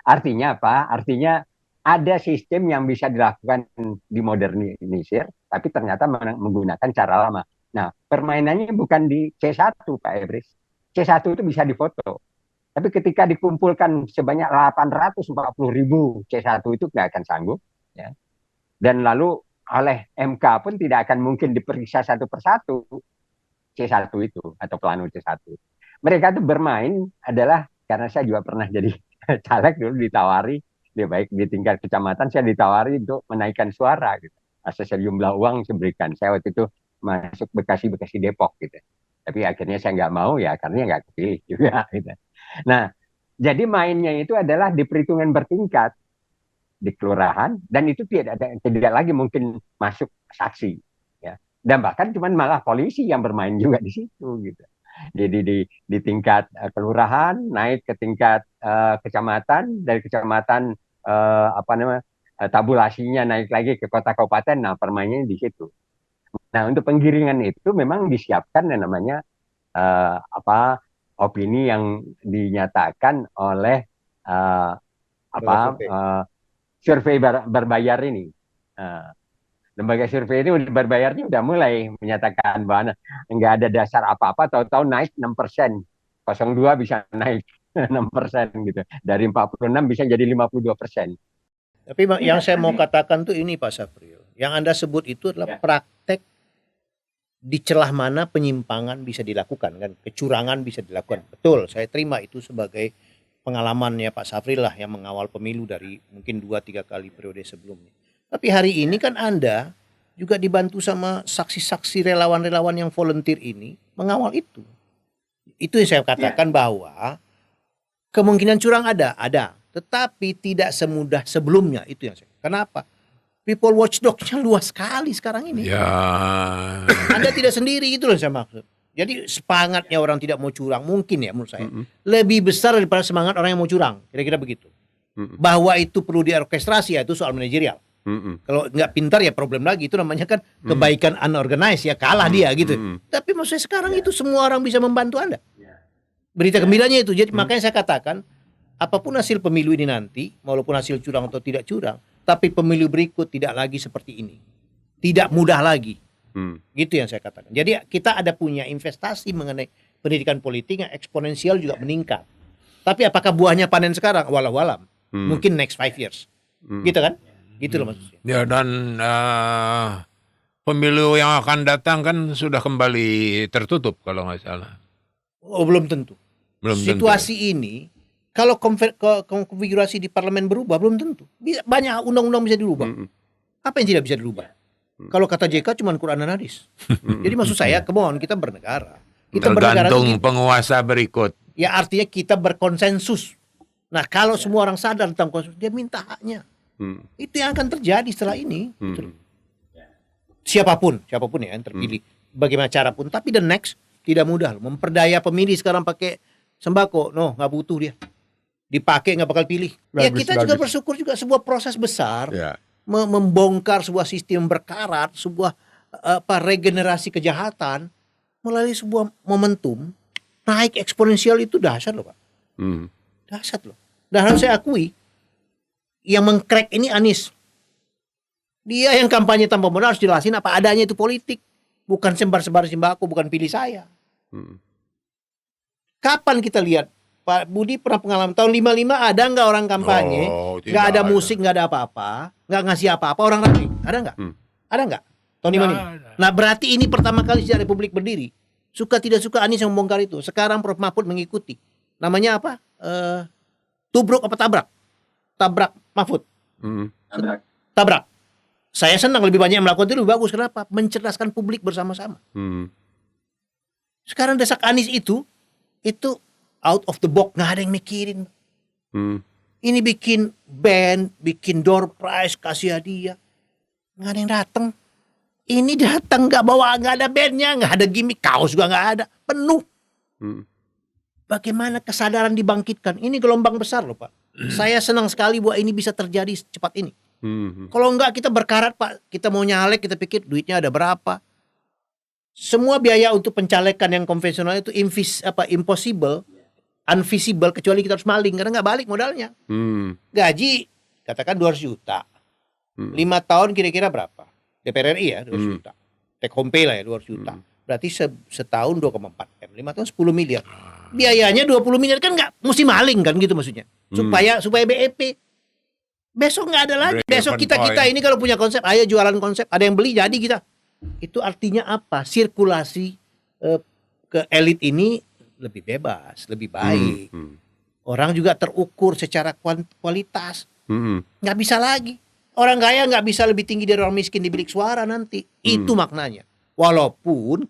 Artinya apa? Artinya ada sistem yang bisa dilakukan dimodernisir, tapi ternyata menggunakan cara lama. Nah, permainannya bukan di C1, Pak Ebris. C1 itu bisa difoto. Tapi ketika dikumpulkan sebanyak 840.000 C1 itu nggak akan sanggup, ya. Dan lalu oleh MK pun tidak akan mungkin diperiksa satu persatu C1 itu atau plano C1. Mereka itu bermain adalah, karena saya juga pernah jadi caleg dulu, ditawari, baik di tingkat kecamatan saya ditawari untuk menaikkan suara gitu. Asal sejumlah uang saya berikan. Saya waktu itu masuk Bekasi Depok gitu. Tapi akhirnya saya nggak mau ya karena nggak kepilih juga gitu. Nah, jadi mainnya itu adalah di perhitungan bertingkat di kelurahan, dan itu tidak lagi mungkin masuk saksi, ya. Dan bahkan cuman malah polisi yang bermain juga di situ gitu. Jadi di tingkat kelurahan naik ke tingkat kecamatan, dari kecamatan tabulasinya naik lagi ke kota kabupaten. Nah, permainannya di situ. Nah, untuk penggiringan itu memang disiapkan yang namanya opini yang dinyatakan oleh survei berbayar ini. Lembaga survei ini berbayarnya udah mulai menyatakan bahwa nggak ada dasar apa-apa, tahu-tahu naik 6%. 02 bisa naik 6% gitu. Dari 46 bisa jadi 52%.
Tapi yang saya mau katakan tuh ini Pak Safril. Yang Anda sebut itu adalah praktek di celah mana penyimpangan bisa dilakukan, kan? Kecurangan bisa dilakukan. Betul, saya terima itu sebagai pengalamannya Pak Safril lah yang mengawal pemilu dari mungkin 2-3 kali periode sebelumnya. Tapi hari ini kan Anda juga dibantu sama saksi-saksi relawan-relawan yang volunteer ini mengawal itu. Itu yang saya katakan bahwa kemungkinan curang ada. Tetapi tidak semudah sebelumnya, itu yang saya. Kenapa? People watchdog-nya luas sekali sekarang ini.
Ya.
Anda tidak sendiri, itu loh saya maksud. Jadi semangatnya orang tidak mau curang mungkin ya menurut saya lebih besar daripada semangat orang yang mau curang. Kira-kira begitu. Bahwa itu perlu diorkestrasi ya itu soal manajerial. Kalau nggak pintar ya problem lagi, itu namanya kan kebaikan unorganized ya, kalah dia gitu. Tapi maksudnya sekarang itu semua orang bisa membantu Anda. Berita gembiranya itu. Jadi makanya saya katakan apapun hasil pemilu ini nanti, walaupun hasil curang atau tidak curang, tapi pemilu berikut tidak lagi seperti ini. Tidak mudah lagi. Gitu yang saya katakan. Jadi kita ada punya investasi mengenai pendidikan politik yang eksponensial juga meningkat. Tapi apakah buahnya panen sekarang? Walau-walam. Mungkin next 5 years. Gitu kan? Gitu loh maksudnya.
Ya, dan pemilu yang akan datang kan sudah kembali tertutup kalau nggak salah.
Oh, belum tentu. Situasi ini kalau konfigurasi di parlemen berubah belum tentu. Banyak undang-undang bisa dirubah. Apa yang tidak bisa dirubah? Kalau kata JK cuma Quran dan hadis. Jadi maksud saya, kemauan kita bernegara. Kita
tergantung penguasa berikut.
Ya artinya kita berkonsensus. Nah kalau semua orang sadar tentang konsensus, dia minta haknya. Itu yang akan terjadi setelah ini. Siapapun ya yang terpilih. Bagaimana cara pun. Tapi the next tidak mudah loh. Memperdaya pemilih sekarang pakai sembako. No, nggak butuh dia. Dipakai nggak bakal pilih. Ya kita juga bersyukur juga sebuah proses besar. Membongkar sebuah sistem berkarat, sebuah regenerasi kejahatan melalui sebuah momentum naik eksponensial itu dahsyat loh Pak. Dahsyat loh. Dan harus saya akui yang mengcrack ini Anies. Dia yang kampanye tanpa modal harus jelasin apa adanya itu politik. Bukan sebar-sebar sembako, bukan pilih saya. Kapan kita lihat Pak Budi pernah pengalaman tahun 55 ada nggak orang kampanye, nggak ada musik, nggak ada apa-apa, nggak ngasih apa-apa, orang ramai, ada nggak? Ada nggak? Tahun 55. Nah berarti ini pertama kali sejak Republik berdiri. Suka tidak suka Anies yang membongkar itu. Sekarang Prof Mahfud mengikuti. Namanya apa? Tubruk apa tabrak? Tabrak Mahfud. Tabrak. Saya senang lebih banyak yang melakukan itu lebih bagus. Kenapa? Mencerdaskan publik bersama-sama. Sekarang desak Anies itu out of the box, nggak ada yang mikirin. Ini bikin band, bikin door prize, kasih hadiah, nggak ada yang datang. Ini datang nggak ada bandnya, nggak ada gimmick, kaos juga nggak ada, penuh. Bagaimana kesadaran dibangkitkan? Ini gelombang besar loh Pak. Saya senang sekali bahwa ini bisa terjadi secepat ini. Kalau nggak kita berkarat Pak, kita mau nyalek kita pikir duitnya ada berapa. Semua biaya untuk pencalekan yang konvensional itu impossible. Unvisible kecuali kita harus maling karena nggak balik modalnya. Gaji katakan 200 juta. 5 tahun kira-kira berapa? DPR RI ya 200 juta. Take home pay lah ya 200 juta. Berarti setahun 2,4 M. 5 tahun 10 miliar. Biayanya 20 miliar kan nggak mesti maling kan gitu maksudnya. Supaya BEP. Besok nggak ada lagi. Besok kita ini kalau punya konsep, ayo jualan konsep. Ada yang beli jadi kita. Itu artinya apa? Sirkulasi ke elit ini lebih bebas, lebih baik. Orang juga terukur secara kualitas. Nggak bisa lagi. Orang kaya nggak bisa lebih tinggi dari orang miskin di bilik suara nanti. Itu maknanya. Walaupun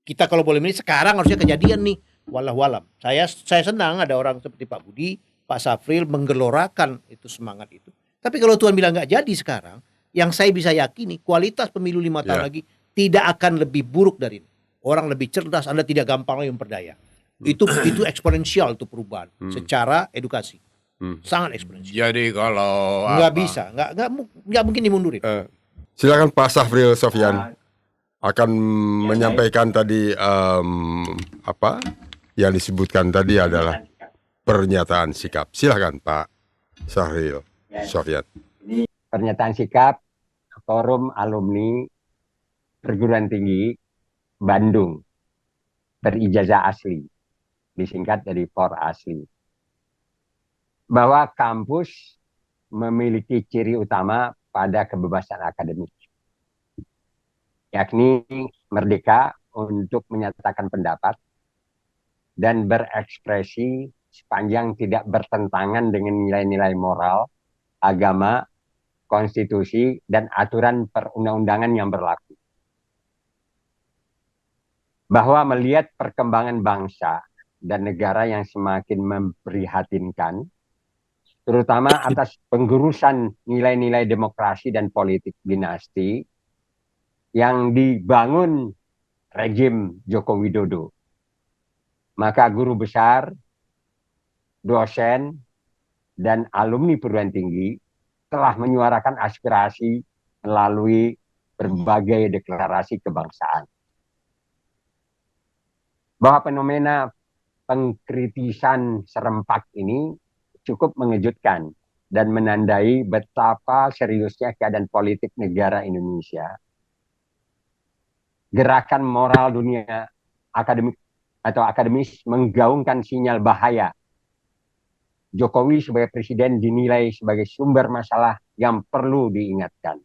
kita kalau boleh milih sekarang harusnya kejadian nih. Walau-walam. Saya senang ada orang seperti Pak Budi, Pak Safril menggelorakan itu semangat itu. Tapi kalau Tuhan bilang nggak jadi sekarang, yang saya bisa yakini kualitas pemilu 5 tahun lagi tidak akan lebih buruk dari ini. Orang lebih cerdas, Anda tidak gampang lagi memperdaya. Itu eksponensial itu perubahan secara edukasi. Sangat eksponensial.
Jadi kalau
nggak bisa, nggak mungkin dimundurin.
Silakan Pak Safril Sofyan akan menyampaikan tadi apa yang disebutkan tadi adalah pernyataan sikap. Silakan Pak Safril Sofyan.
Pernyataan sikap Forum Alumni Perguruan Tinggi Bandung berijazah asli, disingkat dari POR asli, bahwa kampus memiliki ciri utama pada kebebasan akademik, yakni merdeka untuk menyatakan pendapat dan berekspresi sepanjang tidak bertentangan dengan nilai-nilai moral, agama, konstitusi, dan aturan perundang-undangan yang berlaku. Bahwa melihat perkembangan bangsa dan negara yang semakin memprihatinkan, terutama atas penggurusan nilai-nilai demokrasi dan politik dinasti yang dibangun rejim Joko Widodo. Maka guru besar, dosen, dan alumni perguruan tinggi telah menyuarakan aspirasi melalui berbagai deklarasi kebangsaan. Bahwa fenomena pengkritisan serempak ini cukup mengejutkan dan menandai betapa seriusnya keadaan politik negara Indonesia. Gerakan moral dunia akademik atau akademis menggaungkan sinyal bahaya. Jokowi sebagai presiden dinilai sebagai sumber masalah yang perlu diingatkan.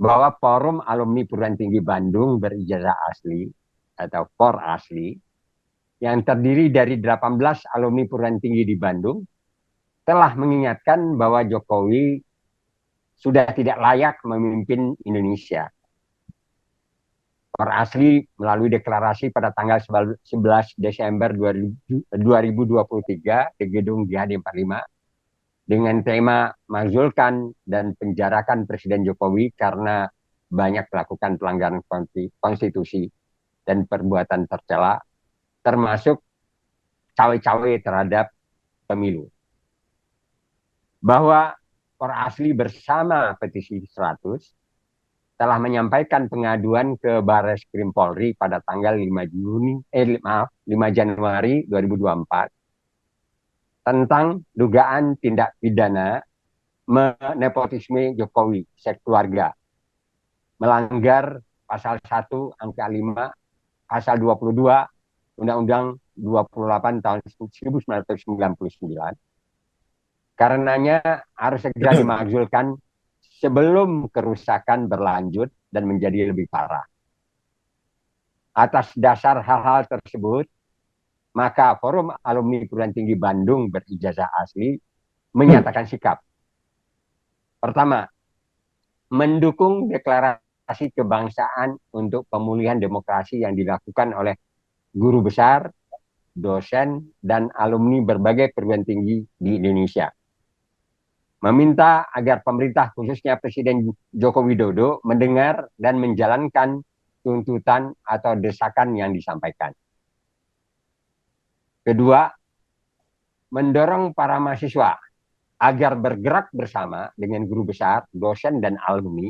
Bahwa Forum Alumni Perguruan Tinggi Bandung berijazah asli atau POR asli yang terdiri dari 18 alumni perguruan tinggi di Bandung telah mengingatkan bahwa Jokowi sudah tidak layak memimpin Indonesia. POR asli melalui deklarasi pada tanggal 11 Desember 2023 di Gedung GHD 45 dengan tema "Makzulkan dan penjarakan Presiden Jokowi karena banyak melakukan pelanggaran konstitusi dan perbuatan tercela, termasuk cawe-cawe terhadap pemilu." Bahwa POR asli bersama petisi 100 telah menyampaikan pengaduan ke Barreskrim Polri pada tanggal 5 Januari 2024 tentang dugaan tindak pidana nepotisme Jokowi sekeluarga, melanggar pasal 1 angka 5 pasal 22 Undang-Undang 28 tahun 1999. Karenanya harus segera dimakzulkan sebelum kerusakan berlanjut dan menjadi lebih parah. Atas dasar hal-hal tersebut, maka Forum Alumni Perguruan Tinggi Bandung berijazah asli menyatakan sikap. Pertama, mendukung deklarasi kebangsaan untuk pemulihan demokrasi yang dilakukan oleh guru besar, dosen, dan alumni berbagai perguruan tinggi di Indonesia. Meminta agar pemerintah khususnya Presiden Joko Widodo mendengar dan menjalankan tuntutan atau desakan yang disampaikan. Kedua, mendorong para mahasiswa agar bergerak bersama dengan guru besar, dosen, dan alumni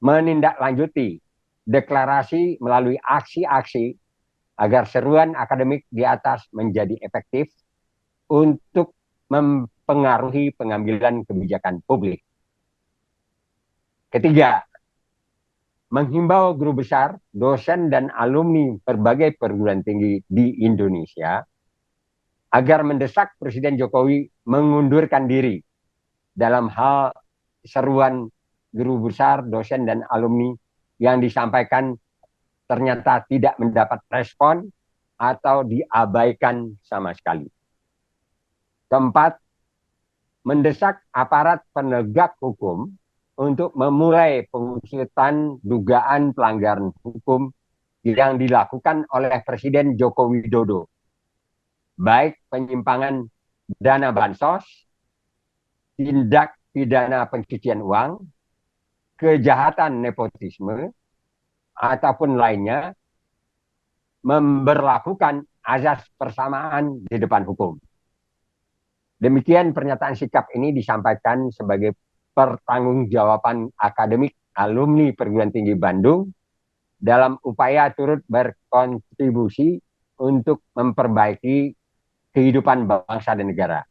menindaklanjuti deklarasi melalui aksi-aksi agar seruan akademik di atas menjadi efektif untuk mempengaruhi pengambilan kebijakan publik. Ketiga, menghimbau guru besar, dosen, dan alumni berbagai perguruan tinggi di Indonesia agar mendesak Presiden Jokowi mengundurkan diri dalam hal seruan guru besar, dosen, dan alumni yang disampaikan ternyata tidak mendapat respon atau diabaikan sama sekali. Keempat, mendesak aparat penegak hukum untuk memulai pengusutan dugaan pelanggaran hukum yang dilakukan oleh Presiden Joko Widodo, baik penyimpangan dana bansos, tindak pidana pencucian uang, kejahatan nepotisme, ataupun lainnya, memberlakukan azas persamaan di depan hukum. Demikian pernyataan sikap ini disampaikan sebagai pertanggungjawaban akademik alumni Perguruan Tinggi Bandung dalam upaya turut berkontribusi untuk memperbaiki kehidupan bangsa dan negara.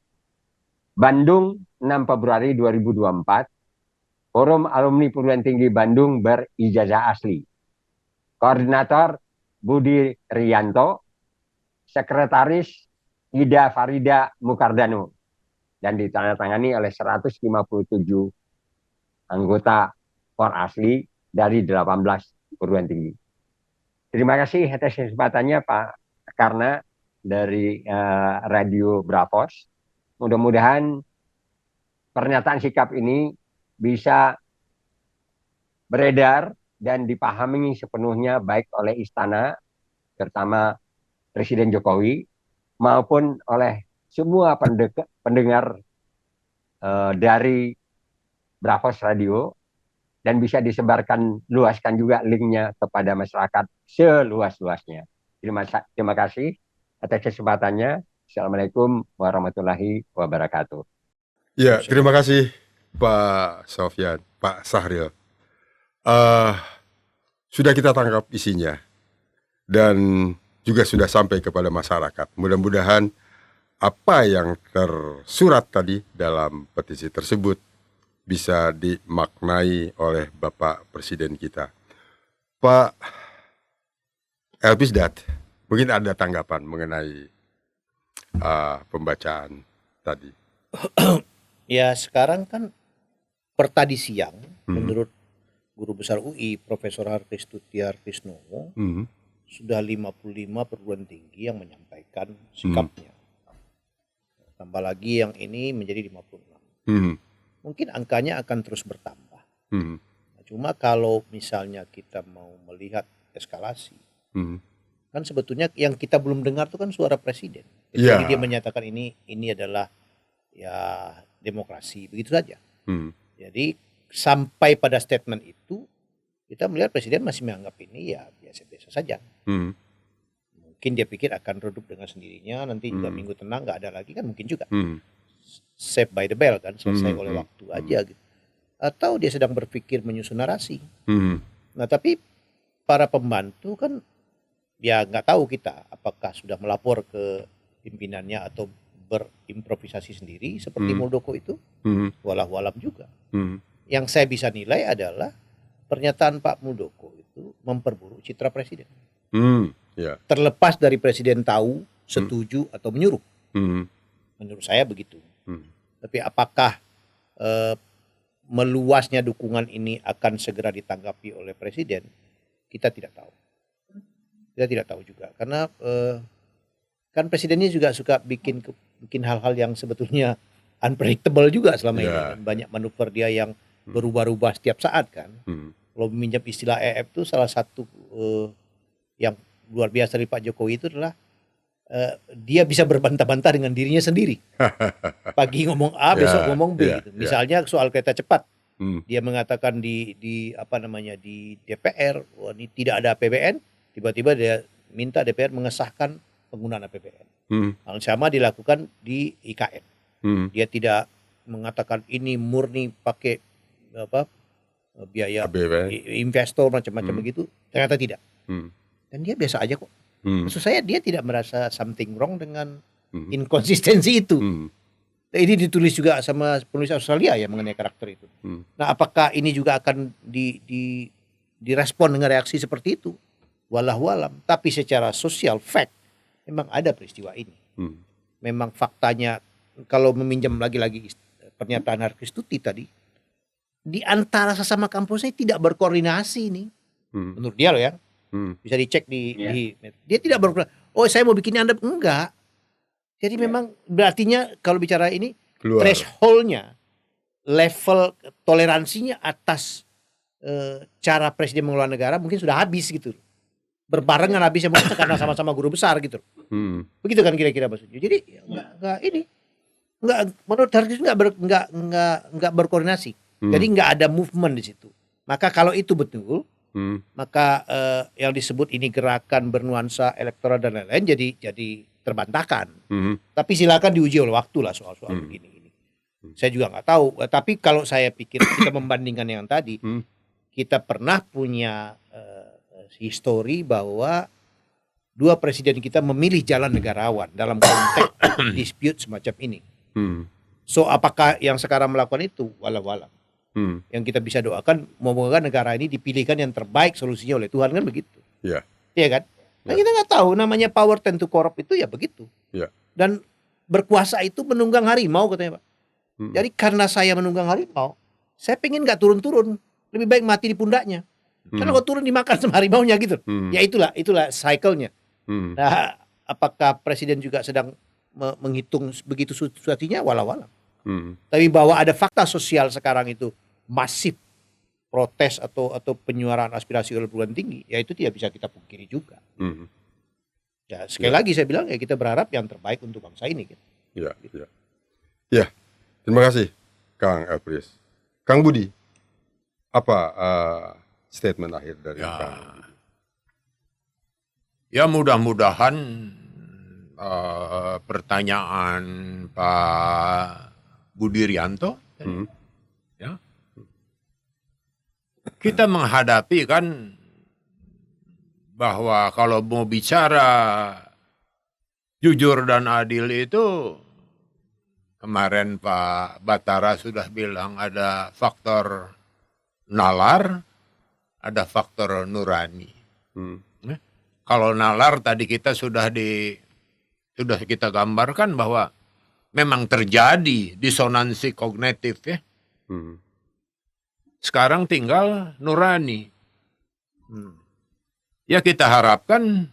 Bandung, 6 Februari 2024, Forum Alumni Perguruan Tinggi Bandung berijazah asli. Koordinator Budi Rianto, Sekretaris Ida Farida Mukardano, dan ditandatangani oleh 157 anggota POR asli dari 18 perguruan tinggi. Terima kasih atas kesempatannya Pak Karna dari Radio Bravos. Mudah-mudahan pernyataan sikap ini bisa beredar dan dipahami sepenuhnya baik oleh Istana, terutama Presiden Jokowi, maupun oleh semua pendengar dari Bravos Radio dan bisa disebarkan luaskan juga linknya kepada masyarakat seluas-luasnya. Terima kasih atas kesempatannya. Assalamualaikum warahmatullahi wabarakatuh.
Ya, terima kasih Pak Sofyan, Pak Sahril. Sudah kita tangkap isinya dan juga sudah sampai kepada masyarakat. Mudah-mudahan apa yang tersurat tadi dalam petisi tersebut bisa dimaknai oleh Bapak Presiden kita. Pak Elpisdat, mungkin ada tanggapan mengenai pembacaan tadi.
Ya sekarang kan per tadi siang menurut Guru Besar UI Profesor Hartistuti Hartisnomo sudah 55 perguruan tinggi yang menyampaikan sikapnya. Tambah lagi yang ini menjadi 56. Mungkin angkanya akan terus bertambah. Cuma kalau misalnya kita mau melihat eskalasi, kan sebetulnya yang kita belum dengar itu kan suara presiden. Jadi dia menyatakan ini adalah ya demokrasi, begitu saja. Jadi sampai pada statement itu kita melihat presiden masih menganggap ini ya biasa-biasa saja. Mungkin dia pikir akan redup dengan sendirinya, nanti juga minggu tenang nggak ada lagi kan mungkin juga. Save by the bell kan, selesai oleh waktu aja gitu. Atau dia sedang berpikir menyusun narasi. Nah tapi para pembantu kan ya nggak tahu kita apakah sudah melapor ke pimpinannya atau berimprovisasi sendiri seperti Muldoko itu, walau-walam juga. Yang saya bisa nilai adalah pernyataan Pak Muldoko itu memperburuk citra presiden. Terlepas dari presiden tahu, setuju atau menyuruh. Menurut saya begitu. Tapi apakah meluasnya dukungan ini akan segera ditanggapi oleh presiden? Kita tidak tahu. Kita tidak tahu juga karena kan presidennya juga suka bikin hal-hal yang sebetulnya unpredictable juga selama ini. Banyak manuver dia yang berubah-ubah setiap saat kan. Kalau meminjam istilah EF itu salah satu yang luar biasa dari Pak Jokowi itu adalah dia bisa berbantah-bantah dengan dirinya sendiri. Pagi ngomong A, besok ngomong B. Gitu. Misalnya soal kereta cepat, dia mengatakan di DPR, ini tidak ada APBN, tiba-tiba dia minta DPR mengesahkan penggunaan APBN. Hal yang sama dilakukan di IKN. Dia tidak mengatakan ini murni pakai biaya investor macam-macam begitu, ternyata tidak. Dan dia biasa aja kok. Maksud saya dia tidak merasa something wrong dengan inkonsistensi itu. Ini ditulis juga sama penulis Australia ya mengenai karakter itu. Nah apakah ini juga akan direspon dengan reaksi seperti itu? Walau-walam. Tapi secara sosial fact memang ada peristiwa ini. Memang faktanya kalau meminjam lagi-lagi pernyataan Hartistuti tadi, di antara sesama kampusnya tidak berkoordinasi nih. Menurut dia loh ya. Bisa dicek dia tidak berkoordinasi. Oh saya mau bikin Anda enggak. Jadi memang berartinya kalau bicara ini thresholdnya, level toleransinya atas cara presiden mengelola negara mungkin sudah habis gitu. Berbarengan habisnya mungkin karena sama-sama guru besar gitu. Begitu kan kira-kira maksudnya. Jadi enggak menurut Hartis enggak berkoordinasi. Jadi enggak ada movement di situ. Maka kalau itu betul, maka yang disebut ini gerakan bernuansa elektoral dan lain-lain jadi terbantahkan. Tapi silakan diuji oleh waktu lah soal-soal begini. Saya juga nggak tahu. Tapi kalau saya pikir kita membandingkan yang tadi, kita pernah punya histori bahwa dua presiden kita memilih jalan negarawan dalam konteks dispute semacam ini. So apakah yang sekarang melakukan itu? Walau-walam. Yang kita bisa doakan, moga-moga negara ini dipilihkan yang terbaik solusinya oleh Tuhan kan begitu. Iya kan? Nah kita nggak tahu namanya power tend to corrupt itu ya begitu. Dan berkuasa itu menunggang harimau katanya Pak. Jadi karena saya menunggang harimau, saya pengen nggak turun-turun, lebih baik mati di pundaknya. Karena kalau turun dimakan sama harimaunya gitu. Ya itulah cycle-nya. Nah apakah presiden juga sedang menghitung begitu situasinya? Walau-walau. Tapi bahwa ada fakta sosial sekarang itu masif protes atau penyuaraan aspirasi oleh perguruan tinggi, ya itu tidak bisa kita pungkiri juga. Ya sekali lagi saya bilang ya kita berharap yang terbaik untuk bangsa ini. Gitu.
Ya, terima kasih Kang Elpris. Kang Budi, Apa statement akhir dari
Ya,
Kang?
ya mudah-mudahan pertanyaan Pak Budi Rianto, ya, kita menghadapi kan bahwa kalau mau bicara jujur dan adil itu, kemarin Pak Batara sudah bilang ada faktor nalar, ada faktor nurani. Kalau nalar tadi kita sudah kita gambarkan bahwa memang terjadi disonansi kognitif ya. Sekarang tinggal nurani. Ya kita harapkan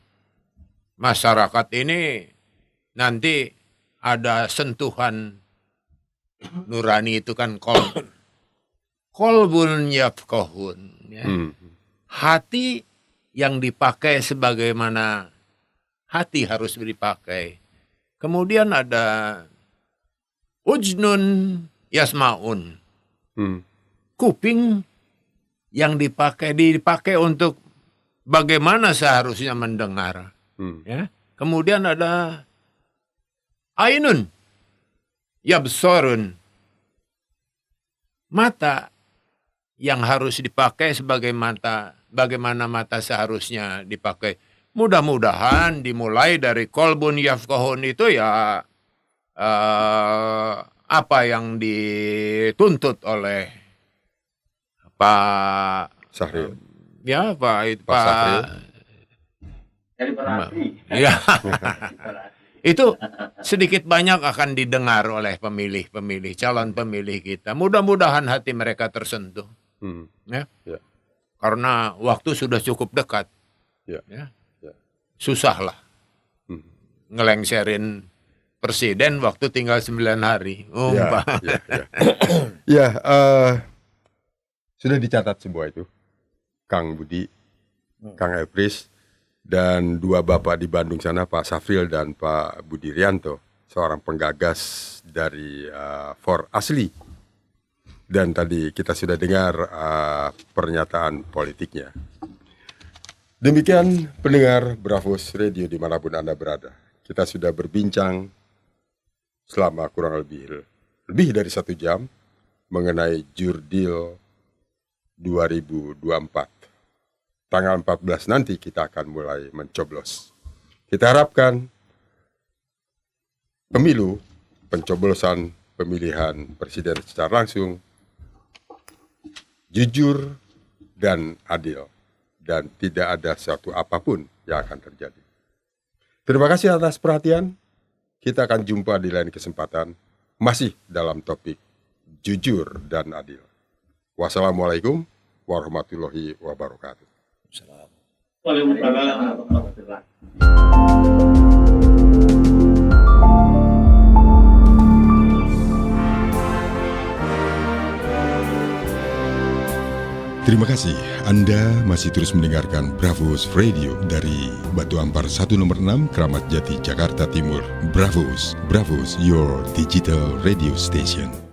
masyarakat ini nanti ada sentuhan nurani itu kan kolbun yafqahun ya. Hati yang dipakai sebagaimana hati harus dipakai. Kemudian ada ujnun yasmaun. Kuping yang dipakai untuk bagaimana seharusnya mendengar. Ya. Kemudian ada ainun yabsorun. Mata yang harus dipakai bagaimana mata seharusnya dipakai. Mudah-mudahan dimulai dari kolbun yafqahun itu ya apa yang dituntut oleh Pak
Sahril.
Ya Pak
Sahril.
Ya. Itu sedikit banyak akan didengar oleh pemilih-pemilih, calon pemilih kita. Mudah-mudahan hati mereka tersentuh. Ya. Karena waktu sudah cukup dekat. Ya. Susah lah ngelengserin presiden waktu tinggal 9 hari.
Sudah dicatat semua itu. Kang Budi, Kang Elpris, dan dua bapak di Bandung sana, Pak Safril dan Pak Budi Rianto, seorang penggagas dari For Asli. Dan tadi kita sudah dengar pernyataan politiknya. Demikian pendengar Bravos Radio dimanapun Anda berada. Kita sudah berbincang selama kurang lebih dari 1 jam mengenai Jurdil 2024. Tanggal 14 nanti kita akan mulai mencoblos. Kita harapkan pencoblosan pemilihan presiden secara langsung jujur dan adil, dan tidak ada suatu apapun yang akan terjadi. Terima kasih atas perhatian. Kita akan jumpa di lain kesempatan, masih dalam topik jujur dan adil. Wassalamualaikum warahmatullahi wabarakatuh.
Waalaikumsalam warahmatullahi wabarakatuh.
Terima kasih Anda masih terus mendengarkan Bravos Radio dari Batu Ampar 1 nomor 6 Kramat Jati Jakarta Timur. Bravos, your digital radio station.